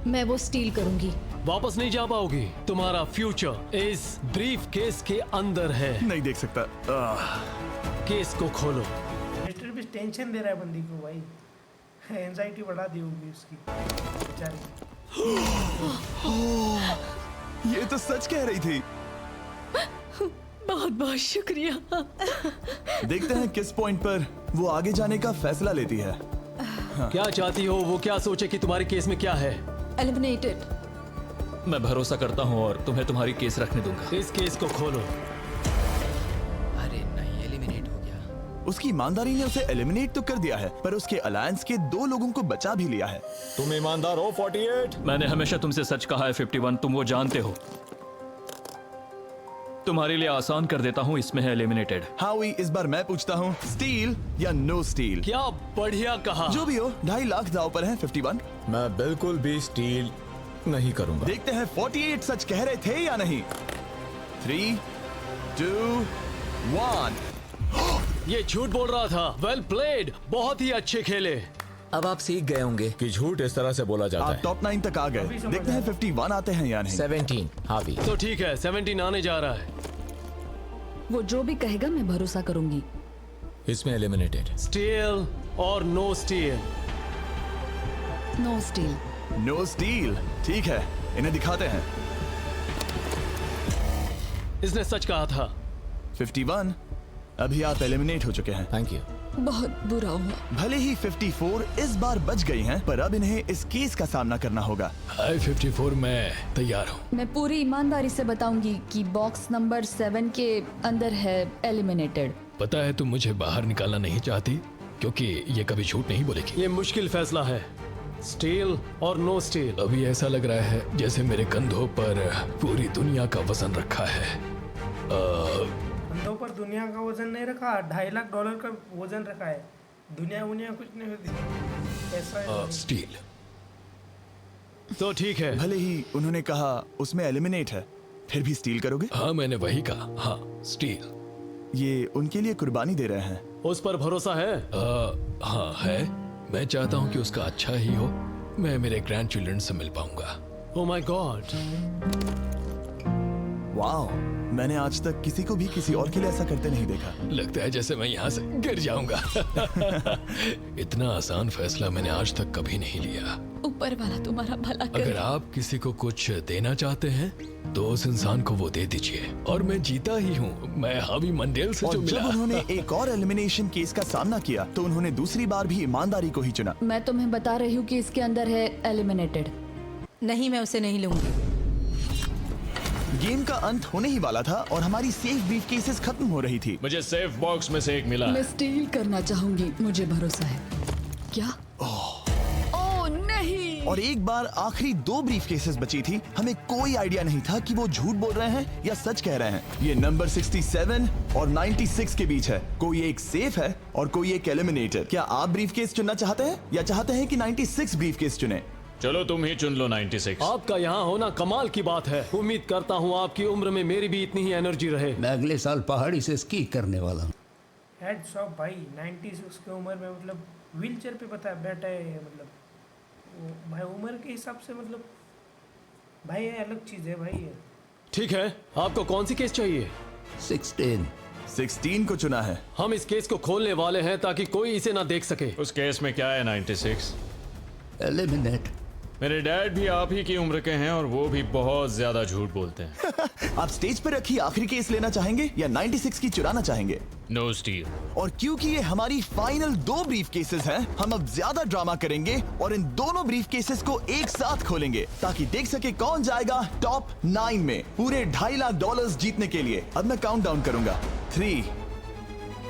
मैं वो स्टील करूंगी। वापस नहीं जा पाओगी। तुम्हारा फ्यूचर इस ब्रीफ केस के अंदर है। नहीं देख सकता। केस को खोलो। मिस्टर बीस्ट टेंशन दे रहा है बंदी को भाई। एंजाइटी बढ़ा दी होगी उसकी बेचारी। ये तो सच कह रही थी। बहुत बहुत शुक्रिया। देखते हैं किस पॉइंट पर वो आगे जाने का फैसला लेती है। क्या चाहती हो? वो क्या सोचे कि तुम्हारे केस में क्या है? एलिमिनेटेड। मैं भरोसा करता हूँ और तुम्हें तुम्हारी केस रखने दूंगा। इस केस को खोलो। अरे नहीं, एलिमिनेट हो गया। उसकी ईमानदारी ने उसे एलिमिनेट तो कर दिया है, पर उसके अलायंस के 2 लोगों को बचा भी लिया है। तुम ईमानदार हो 48। मैंने हमेशा तुमसे सच कहा है 51, तुम वो जानते हो। तुम्हारे लिए आसान कर देता हूँ, इसमें है एलिमिनेटेड। हावी, इस बार मैं पूछता हूँ, स्टील या नो स्टील? क्या बढ़िया कहा। जो भी हो, 2.5 लाख दांव पर है 51। मैं बिल्कुल भी स्टील नहीं करूंगा। देखते हैं 48 सच कह रहे थे या नहीं। 3, 2, 1। ये झूठ बोल रहा था। वेल प्लेड, बहुत ही अच्छे खेले। अब आप सीख गए होंगे कि झूठ इस तरह से बोला जाता आप है। टॉप 9 तक आ गए। देखते हैं 51 आते हैं या नहीं। 17 हावी। तो ठीक है, 17 आने जा रहा है। वो जो भी कहेगा मैं भरोसा करूंगी। इसमें एलिमिनेटेड। स्टील और no steal. No steal. No steal. ठीक है, इन्हें दिखाते हैं। इसने सच कहा था। 51 अभी आप एलिमिनेट हो चुके हैं। Thank you. बहुत बुरा हुआ। भले ही 54 इस बार बच गई हैं, पर अब इन्हें इस केस का सामना करना होगा। हाय 54, मैं तैयार हूँ। मैं पूरी ईमानदारी से बताऊंगी कि बॉक्स नंबर 7 के अंदर है एलिमिनेटेड। पता है तुम मुझे बाहर निकालना नहीं चाहती, क्योंकि ये कभी झूठ नहीं बोलेगी। ये मुश्किल फैसला है, स्टील और नो स्टील। अभी ऐसा लग रहा है जैसे मेरे कंधों पर पूरी दुनिया का वजन रखा है। कंधों पर दुनिया का वजन नहीं रखा, $2.5 लाख का वजन रखा है। दुनिया कुछ नहीं होती। ऐसा है। स्टील। तो ठीक है। भले ही उन्होंने कहा उसमें एलिमिनेट है, फिर भी स्टील करोगे? हाँ, मैंने वही कहा। हाँ, स्टील। ये उनके लिए कुर्बानी दे रहे हैं। उस पर भरोसा है? हाँ है। मैं चाहता हूँ कि उसका अच्छा ही हो। मैं मेरे ग्रैंड चिल्ड्रन से मिल पाऊंगा। ओह माय गॉड। वाओ, मैंने आज तक किसी को भी किसी और के लिए ऐसा करते नहीं देखा। लगता है जैसे मैं यहाँ से गिर जाऊंगा। इतना आसान फैसला मैंने आज तक कभी नहीं लिया। ऊपर वाला तुम्हारा भला करे। अगर आप किसी को कुछ देना चाहते हैं तो उस इंसान को वो दे दीजिए। और मैं जीता ही हूँ। मैं हावी मंडेल से जो मिला। जब उन्होंने एक और एलिमिनेशन केस का सामना किया तो उन्होंने दूसरी बार भी ईमानदारी को ही चुना। मैं तुम्हें बता रही हूँ कि इसके अंदर है एलिमिनेटेड। नहीं, मैं उसे नहीं लूंगी। गेम का अंत होने ही वाला था और हमारी सेफ ब्रीफ केसेस खत्म हो रही थी। मुझे सेफ बॉक्स में से एक मिला। मैं स्टील करना चाहूंगी, मुझे भरोसा है। क्या? ओह नहीं। और एक बार आखिरी 2 ब्रीफ केसेस बची थी। हमें कोई आइडिया नहीं था कि वो झूठ बोल रहे हैं या सच कह रहे हैं। ये नंबर 67 और 96 के बीच है। कोई एक सेफ है और कोई एक एलिमिनेटेड। क्या आप ब्रीफ केस चुनना चाहते हैं या चाहते हैं कि 96 ब्रीफ केस चुने? चलो तुम ही चुन लो 96। आपका यहाँ होना कमाल की बात है। उम्मीद करता हूँ आपकी उम्र में मेरी भी इतनी ही एनर्जी रहे। मैं अगले साल पहाड़ी से स्की करने वाला हूँ। हेड्स ऑफ भाई, 96 की उम्र में मतलब व्हील चेयर पे बैठा है। मतलब भाई उम्र के हिसाब से मतलब भाई ये अलग चीज़ है भाई। ठीक है, आपको कौन सी केस चाहिए? 16 को चुना है। हम इस केस को खोलने वाले हैं ताकि कोई इसे ना देख सके। उस केस में क्या है 96? एलिमिनेट। मेरे डैड भी आप ही की उम्र के हैं और वो भी बहुत ज्यादा झूठ बोलते हैं। आप स्टेज पर रखी आखिरी केस लेना चाहेंगे या 96 की चुराना चाहेंगे? No steal. और क्योंकि ये हमारी फाइनल 2 ब्रीफ केसेस हैं, हम अब ज्यादा ड्रामा करेंगे और इन दोनों ब्रीफ केसेस को एक साथ खोलेंगे ताकि देख सके कौन जाएगा टॉप 9 में पूरे $2.5 लाख जीतने के लिए। अब मैं काउंट डाउन करूंगा। 3,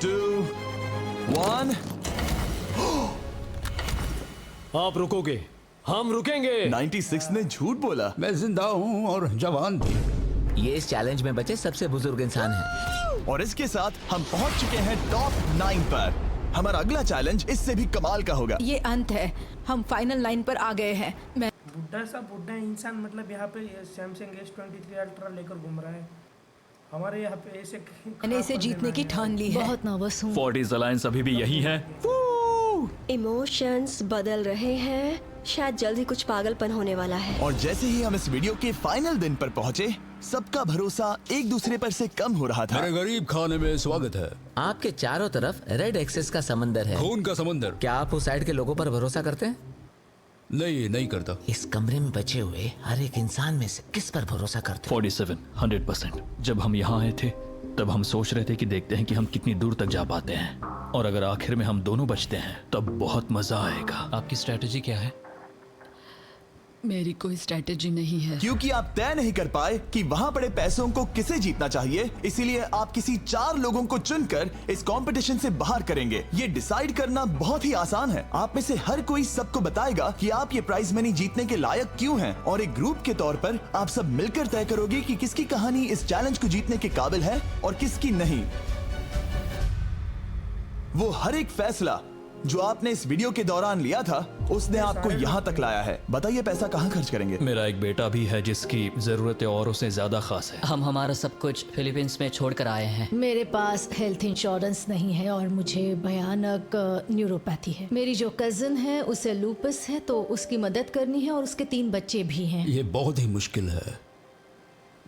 2, 1। आप रुकोगे, हम रुकेंगे। 96 ने झूठ बोला। मैं जिंदा हूँ और जवान भी। ये इस चैलेंज में बचे सबसे बुजुर्ग इंसान हैं। और इसके साथ हम पहुंच चुके हैं टॉप 9 पर। हमारा अगला चैलेंज इससे भी कमाल का होगा। ये अंत है, हम फाइनल लाइन पर आ गए हैं। मैं बुढ़ा इंसान मतलब यहाँ पे सैमसंग S23 अल्ट्रा लेकर घूम रहा है। हमारे यहाँ पे ऐसे मैंने इसे जीतने की ठान ली है। बहुत नर्वस हूँ। 40s अलायंस अभी भी यही है। इमोशंस बदल रहे हैं, शायद जल्द ही कुछ पागलपन होने वाला है। और जैसे ही हम इस वीडियो के फाइनल दिन पर पहुंचे, सबका भरोसा एक दूसरे पर से कम हो रहा था। मेरे गरीब खाने में स्वागत है। आपके चारों तरफ रेड एक्सेस का समंदर है, खून का समंदर। क्या आप उस साइड के लोगों पर भरोसा करते हैं? नहीं करता। इस कमरे में बचे हुए हर एक इंसान में से किस पर भरोसा करते? 47, 100%। जब हम यहाँ आए थे तब हम सोच रहे थे कि देखते हैं कि हम कितनी दूर तक जा पाते हैं, और अगर आखिर में हम दोनों बचते हैं तब बहुत मजा आएगा। आपकी स्ट्रेटेजी क्या है? मेरी कोई स्ट्रेटेजी नहीं है। क्योंकि आप तय नहीं कर पाए कि वहां पड़े पैसों को किसे जीतना चाहिए, इसीलिए आप किसी 4 लोगों को चुनकर इस कंपटीशन से बाहर करेंगे। ये डिसाइड करना बहुत ही आसान है। आप में से हर कोई सबको बताएगा कि आप ये प्राइज मनी जीतने के लायक क्यों हैं, और एक ग्रुप के तौर पर आप सब मिलकर तय करोगे कि किसकी कहानी इस चैलेंज को जीतने के काबिल है और किसकी नहीं। वो हर एक फैसला जो आपने इस वीडियो के दौरान लिया था, उसने आपको यहाँ तक लाया है। बताइए पैसा कहाँ खर्च करेंगे? मेरा एक बेटा भी है जिसकी जरूरतें औरों से ज्यादा खास है। हम हमारा सब कुछ फिलीपींस में छोड़कर आए हैं। मेरे पास हेल्थ इंश्योरेंस नहीं है और मुझे भयानक न्यूरोपैथी है। मेरी जो कजिन है उसे लूपस है, तो उसकी मदद करनी है और उसके 3 बच्चे भी हैं। ये बहुत ही मुश्किल है।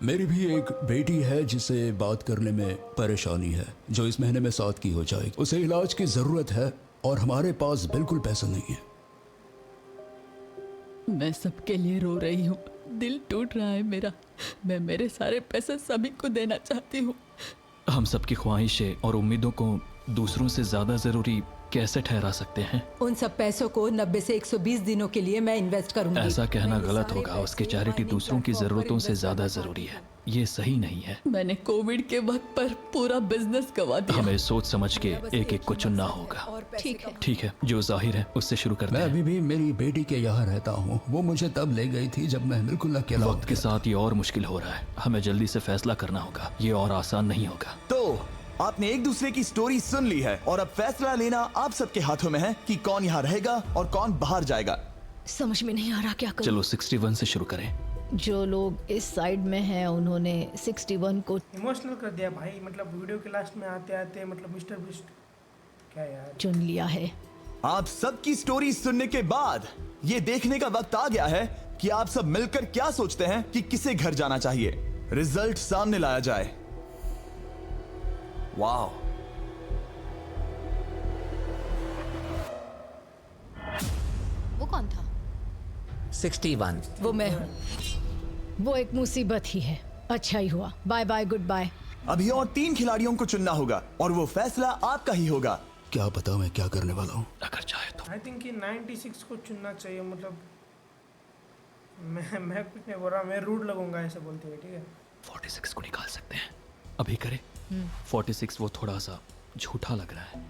मेरी भी एक बेटी है जिसे बात करने में परेशानी है, जो इस महीने में 7 की हो जाएगी। उसे इलाज की जरूरत है और हमारे पास बिल्कुल पैसा नहीं है। मैं सबके लिए रो रही हूँ, दिल टूट रहा है मेरा। मैं मेरे सारे पैसे सभी को देना चाहती हूँ। हम सबकी ख्वाहिशें और उम्मीदों को दूसरों से ज्यादा जरूरी कैसे ठहरा सकते हैं? उन सब पैसों को 90 से 120 दिनों के लिए मैं इन्वेस्ट करूंगी। ऐसा कहना गलत होगा। उसकी चैरिटी दूसरों की जरूरतों से ज्यादा जरूरी है। ये सही नहीं है। मैंने कोविड के वक्त पर पूरा बिजनेस गवा दिया। हमें सोच समझ के एक एक को चुनना होगा। ठीक है, जो जाहिर है उससे शुरू करते हैं। मैं अभी भी मेरी बेटी के यहाँ रहता हूँ। वो मुझे तब ले गई थी जब मैं बिल्कुल अकेला। वक्त के साथ ये और मुश्किल हो रहा है। हमें जल्दी से फैसला करना होगा। ये और आसान नहीं होगा। तो आपने एक दूसरे की स्टोरी सुन ली है और अब फैसला लेना आप सबके हाथों में है कि कौन यहाँ रहेगा और कौन बाहर जाएगा। समझ में नहीं आ रहा क्या करूं। चलो 61 से शुरू करें। जो लोग इस साइड में हैं उन्होंने 61 को इमोशनल कर दिया भाई। मतलब वीडियो के लास्ट में आते आते मतलब मिस्टर बीस्ट क्या यार चुन लिया है। आप सबकी स्टोरी सुनने के बाद ये देखने का वक्त आ गया है कि आप सब मिलकर क्या सोचते हैं कि किसे घर जाना चाहिए। रिजल्ट सामने लाया जाए। वाओ, वो कौन था? 61। वो मैं हूँ। वो एक मुसीबत ही है। अच्छा ही हुआ। Bye bye, goodbye. अभी और 3 खिलाड़ियों को चुनना होगा और वो फैसला आपका ही होगा। क्या पता मैं क्या करने वाला हूँ। अगर चाहे तो आई थिंक कि 96 को चुनना चाहिए। मतलब मैं कुछ नहीं बोल रहा, मैं रूड लगूंगा ऐसे बोलते हुए। ठीक है, 46 को निकाल सकते हैं। अभी करें? 46 वो थोड़ा सा झूठा लग रहा है।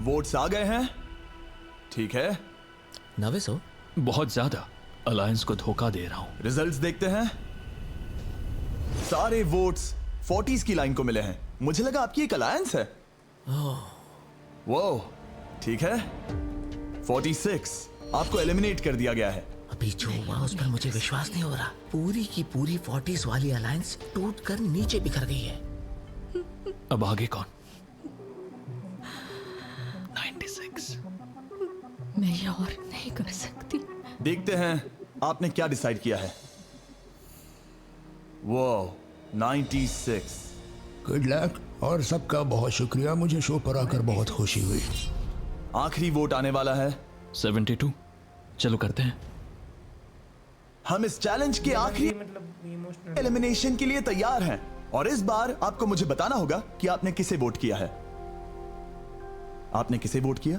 वोट्स आ गए हैं। ठीक है, 900 बहुत ज्यादा। अलायंस को धोखा दे रहा हूं। रिजल्ट्स देखते हैं। सारे वोट्स 40s की लाइन को मिले हैं। मुझे लगा आपकी एक अलायंस है। वो ठीक है, 46 आपको एलिमिनेट कर दिया गया है। अभी जो हुआ उस पर मुझे विश्वास नहीं हो रहा। पूरी की पूरी 40s वाली अलायंस टूटकर नीचे बिखर गई है। अब आगे कौन? 96। मैं ये और नहीं कर सकती। देखते हैं आपने क्या डिसाइड किया है। वो 96। गुड लक और सबका बहुत शुक्रिया, मुझे शो पर आकर बहुत खुशी हुई। आखिरी वोट आने वाला है 72। चलो करते हैं। हम इस चैलेंज के आखिरी एलिमिनेशन के लिए तैयार हैं और इस बार आपको मुझे बताना होगा कि आपने किसे वोट किया है। आपने किसे वोट किया?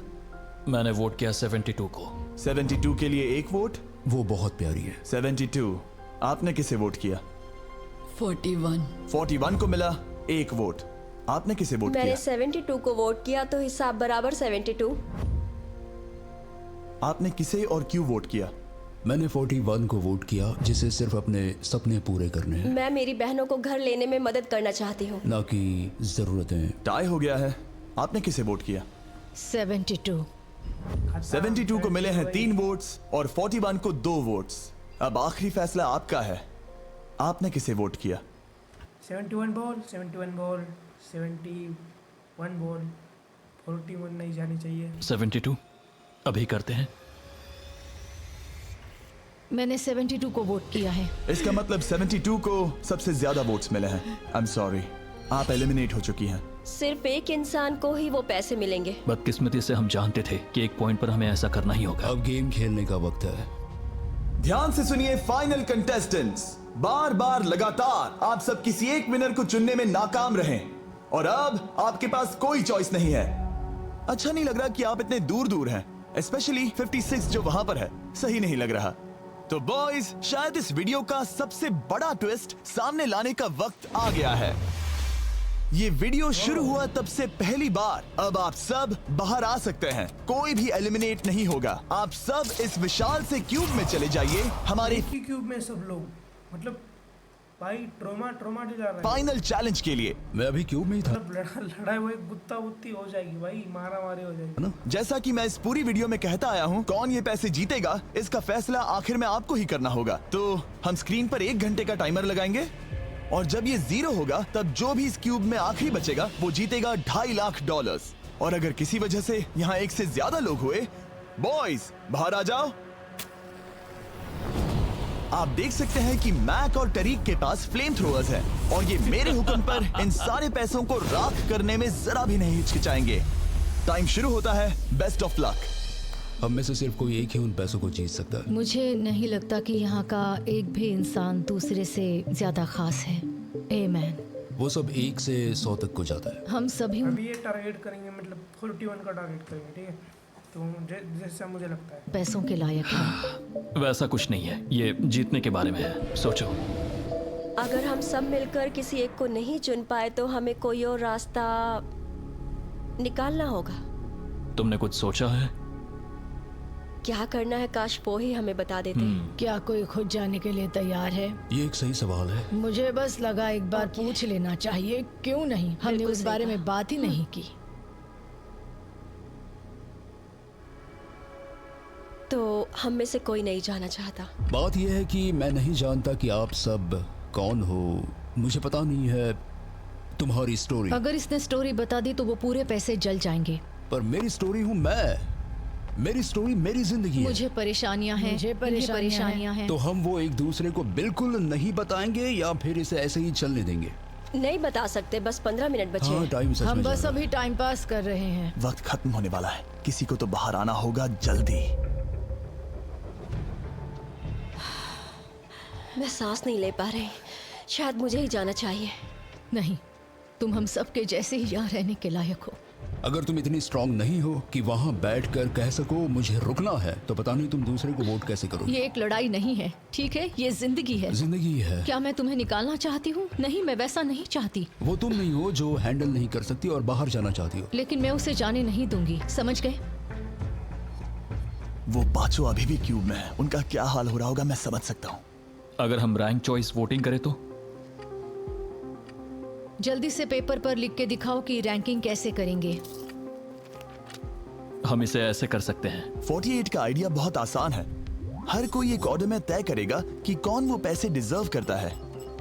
मैंने वोट किया 72 को। 72 के लिए एक वोट। वो बहुत प्यारी है। 72। आपने किसे वोट किया? 41। 41 को मिला एक वोट। आपने किसे वोट मैंने किया? 72 को वोट किया तो हिसाब बराबर 72। आपने किसे और क्यों वोट किया? मैंने 41 को वोट किया, जिसे सिर्फ अपने सपने पूरे करने हैं, मैं मेरी बहनों को घर लेने में मदद करना चाहती हूँ। ना कि जरूरतें। टाई हो गया है। आपने किसे वोट किया? 72। 72 को मिले हैं 3 वोट्स और 41 को 2 वोट्स। अब आखिरी फैसला आपका है। आपने किसे वोट किया? 71 बॉल 71 बॉल 71 बॉल 41 नहीं जानी चाहिए। 72 अभी करते हैं। मैंने 72 को वोट किया है। इसका मतलब 72 को सबसे ज्यादा वोट्स मिले हैं। आई एम सॉरी, आप एलिमिनेट हो चुकी हैं। सिर्फ एक इंसान को ही वो पैसे मिलेंगे। बदकिस्मती से हम जानते थे कि एक पॉइंट पर हमें ऐसा करना ही होगा। अब गेम खेलने का वक्त है। ध्यान से सुनिए फाइनल कंटेस्टेंट्स। बार बार लगातार आप सब किसी एक विनर को चुनने में नाकाम रहे और अब आपके पास कोई चॉइस नहीं है। अच्छा नहीं लग रहा कि आप इतने दूर दूर हैं, स्पेशली 56 जो वहां पर है। सही नहीं लग रहा। तो बॉयज, शायद इस वीडियो का सबसे बड़ा ट्विस्ट सामने लाने का वक्त आ गया है। ये वीडियो शुरू हुआ तब से पहली बार। अब आप सब बाहर आ सकते हैं। कोई भी एलिमिनेट नहीं होगा। आप सब इस विशाल से क्यूब में चले जाइए। हमारे एक ही क्यूब में सब लोग, मतलब भाई ट्रोमा दिला रहा है। फाइनल चैलेंज के लिए मैं अभी क्यूब में ही था। मतलब लड़ाई वो गुत्ता गुत्ती हो जाएगी भाई, मारा मारी हो जाएगी। जैसा कि मैं इस पूरी वीडियो में कहता आया हूँ, कौन ये पैसे जीतेगा इसका फैसला आखिर में आपको ही करना होगा। तो हम स्क्रीन पर 1 घंटे का टाइमर लगाएंगे और जब ये 0 होगा तब जो भी इस क्यूब में आखिरी बचेगा वो जीतेगा $2.5 लाख। और अगर किसी वजह से यहाँ एक से ज्यादा लोग हुए, बॉयज बाहर आ जाओ। आप देख सकते हैं कि मैक और टरीक के पास फ्लेम थ्रोअर्स हैं और ये मेरे हुक्म पर इन सारे पैसों को राख करने में जरा भी नहीं हिचकिचाएंगे। टाइम शुरू होता है। Best of luck. हम में से सिर्फ कोई एक ही उन पैसों को जीत सकता है। मुझे नहीं लगता कि यहाँ का एक भी इंसान दूसरे से ज्यादा खास है। आमीन। वो सब 1 से 100 तक को जाता है। हम सभी अभी ये टारगेट करेंगे, मतलब 41 का टारगेट करेंगे, ठीक है? तो जैसा मुझे लगता है पैसों के लायक है। वैसा कुछ नहीं है, ये जीतने के बारे में है। सोचो, अगर हम सब मिलकर किसी एक को नहीं चुन पाए तो हमें कोई और रास्ता निकालना होगा। तुमने कुछ सोचा है? क्या करना है? काश वो ही हमें बता देते। क्या कोई खुद जाने के लिए तैयार है? ये एक सही सवाल है। मुझे बस लगा एक बार पूछ लेना चाहिए। क्यों नहीं? हमने उस बारे में बात ही नहीं की। तो हम में से कोई नहीं जाना चाहता। बात यह है कि मैं नहीं जानता कि आप सब कौन हो। मुझे पता नहीं है तुम्हारी स्टोरी। अगर इसने स्टोरी बता दी तो वो पूरे पैसे जल जाएंगे। पर मेरी स्टोरी हूँ मैं। मेरी स्टोरी मेरी जिंदगी है। मुझे परेशानियां हैं। मुझे परेशानियां हैं। तो हम वो एक दूसरे को बिल्कुल नहीं बताएंगे या फिर इसे ऐसे ही चलने देंगे? नहीं बता सकते। बस 15 मिनट बचे हैं। टाइम सच हम में बस जा अभी टाइम पास कर रहे हैं। वक्त खत्म होने वाला है। किसी को तो बाहर आना होगा जल्दी। मैं सांस नहीं ले पा रही। शायद मुझे ही जाना चाहिए। नहीं, तुम हम सब के जैसे ही यहाँ रहने के लायक हो। अगर तुम इतनी स्ट्रांग नहीं हो कि वहाँ बैठकर कह सको मुझे रुकना है, तो पता नहीं तुम दूसरे को वोट कैसे करोगे। ये एक लड़ाई नहीं है, ठीक है? ये जिंदगी है। जिंदगी है। क्या मैं तुम्हें निकालना चाहती हूँ? नहीं, मैं वैसा नहीं चाहती। वो तुम नहीं हो जो हैंडल नहीं कर सकती और बाहर जाना चाहती हो। लेकिन मैं उसे जाने नहीं दूंगी, समझ गए? वो पांचों अभी भी क्यूब में है। उनका क्या हाल हो रहा होगा मैं समझ सकता हूँ। अगर हम रैंक चॉइस वोटिंग करें तो? जल्दी से पेपर पर लिख के दिखाओ कि रैंकिंग कैसे करेंगे। हम इसे ऐसे कर सकते हैं। 48 का आइडिया बहुत आसान है। हर कोई एक ऑर्डर में तय करेगा कि कौन वो पैसे डिजर्व करता है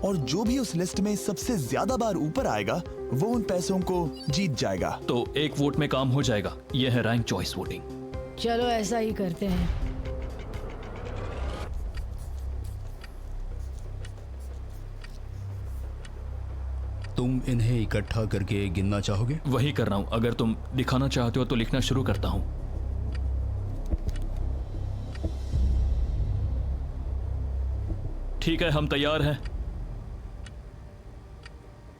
और जो भी उस लिस्ट में सबसे ज्यादा बार ऊपर आएगा वो उन पैसों को जीत जाएगा। तो एक वोट में काम हो जाएगा। यह है रैंक चॉइस वोटिंग। चलो ऐसा ही करते हैं। तुम इन्हें इकट्ठा करके गिनना चाहोगे? वही कर रहा हूं। अगर तुम दिखाना चाहते हो तो लिखना शुरू करता हूं। ठीक है, हम तैयार हैं।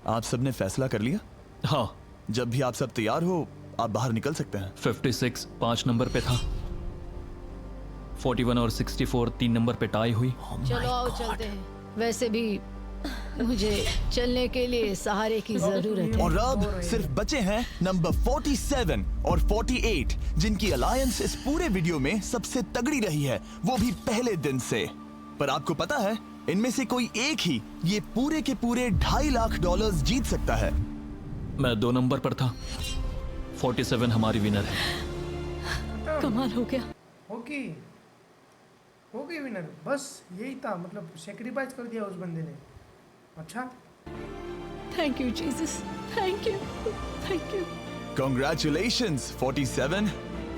आप सबने फैसला कर लिया? हाँ। जब भी आप सब तैयार हो आप बाहर निकल सकते हैं। 56 5 नंबर पे था। 41 और 64 3 नंबर पे टाई हुई। चलो आओ चलते हैं। वैसे भी मुझे चलने के लिए सहारे की जरूरत है। और अब सिर्फ बचे हैं नंबर 47 और 48 जिनकी अलायंस इस पूरे वीडियो में सबसे तगड़ी रही है, वो भी पहले दिन से। पर आपको पता है इनमें से कोई एक ही ये पूरे के पूरे $2.5 लाख जीत सकता है। मैं 2 नंबर पर था। 47 हमारी विनर है। कमाल हो गया। हो गई विनर। बस यही था, मतलब सेक्रीफाइस कर दिया उस बंदे ने। अच्छा, thank you Jesus, thank you, thank you. Congratulations 47।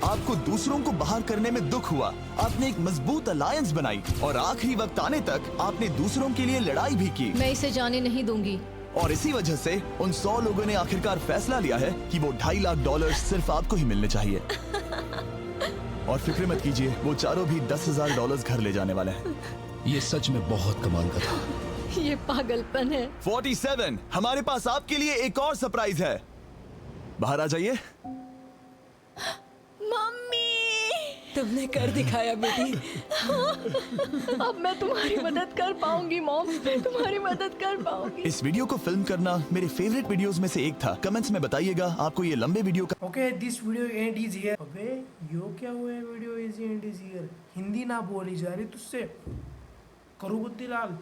आपको दूसरों को बाहर करने में दुख हुआ, आपने एक मजबूत अलायंस बनाई और आखिरी वक्त आने तक आपने दूसरों के लिए लड़ाई भी की। मैं इसे जाने नहीं दूंगी। और इसी वजह से उन 100 लोगों ने आखिरकार फैसला लिया है कि वो $2.5 लाख सिर्फ आपको ही मिलने चाहिए। और फिक्र मत कीजिए, वो चारों भी $10,000 घर ले जाने वाले हैं। ये सच में बहुत कमाल का था। ये पागलपन है। 47, हमारे पास आपके लिए एक और सरप्राइज है। बाहर आ जाइए। मम्मी, तुमने कर दिखाया बेटी। अब मैं तुम्हारी मदद कर पाऊंगी मॉम, मैं तुम्हारी मदद कर पाऊंगी। इस वीडियो को फिल्म करना मेरे फेवरेट वीडियोस में से एक था। कमेंट्स में बताइएगा आपको ये लंबे वीडियो का। Okay, this video and is here. अबे यो क्या हुआ है? Video is and is here. Hindi ना बोली जा रही तुझसे। करू बुद्धि लाल।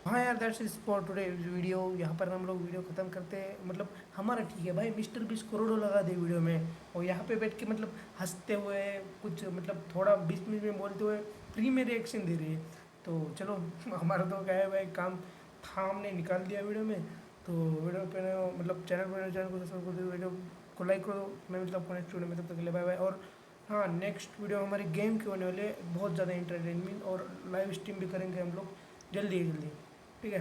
हाँ यार, that's it for today video. यहाँ पर हम लोग वीडियो खत्म करते हैं। मतलब हमारा ठीक है भाई, मिस्टर बीस करोड़ों लगा दे वीडियो में, और यहाँ पे बैठ के मतलब हंसते हुए कुछ मतलब थोड़ा 20 मिनट में बोलते हुए फ्री में रिएक्शन दे रही है। तो चलो, हमारा तो क्या है भाई, काम था, हमने निकाल दिया वीडियो में। तो वीडियो पे मतलब चैनल को सब्सक्राइब कर दो, वीडियो को लाइक करो। मैं मतलब नेक्स्ट वीडियो में, तब तक के लिए बाय बाय। और हाँ, नेक्स्ट वीडियो हमारी गेम की होने वाली है, बहुत ज़्यादा इंटरटेनमेंट, और लाइव स्ट्रीम भी करेंगे हम लोग जल्दी। ठीक है।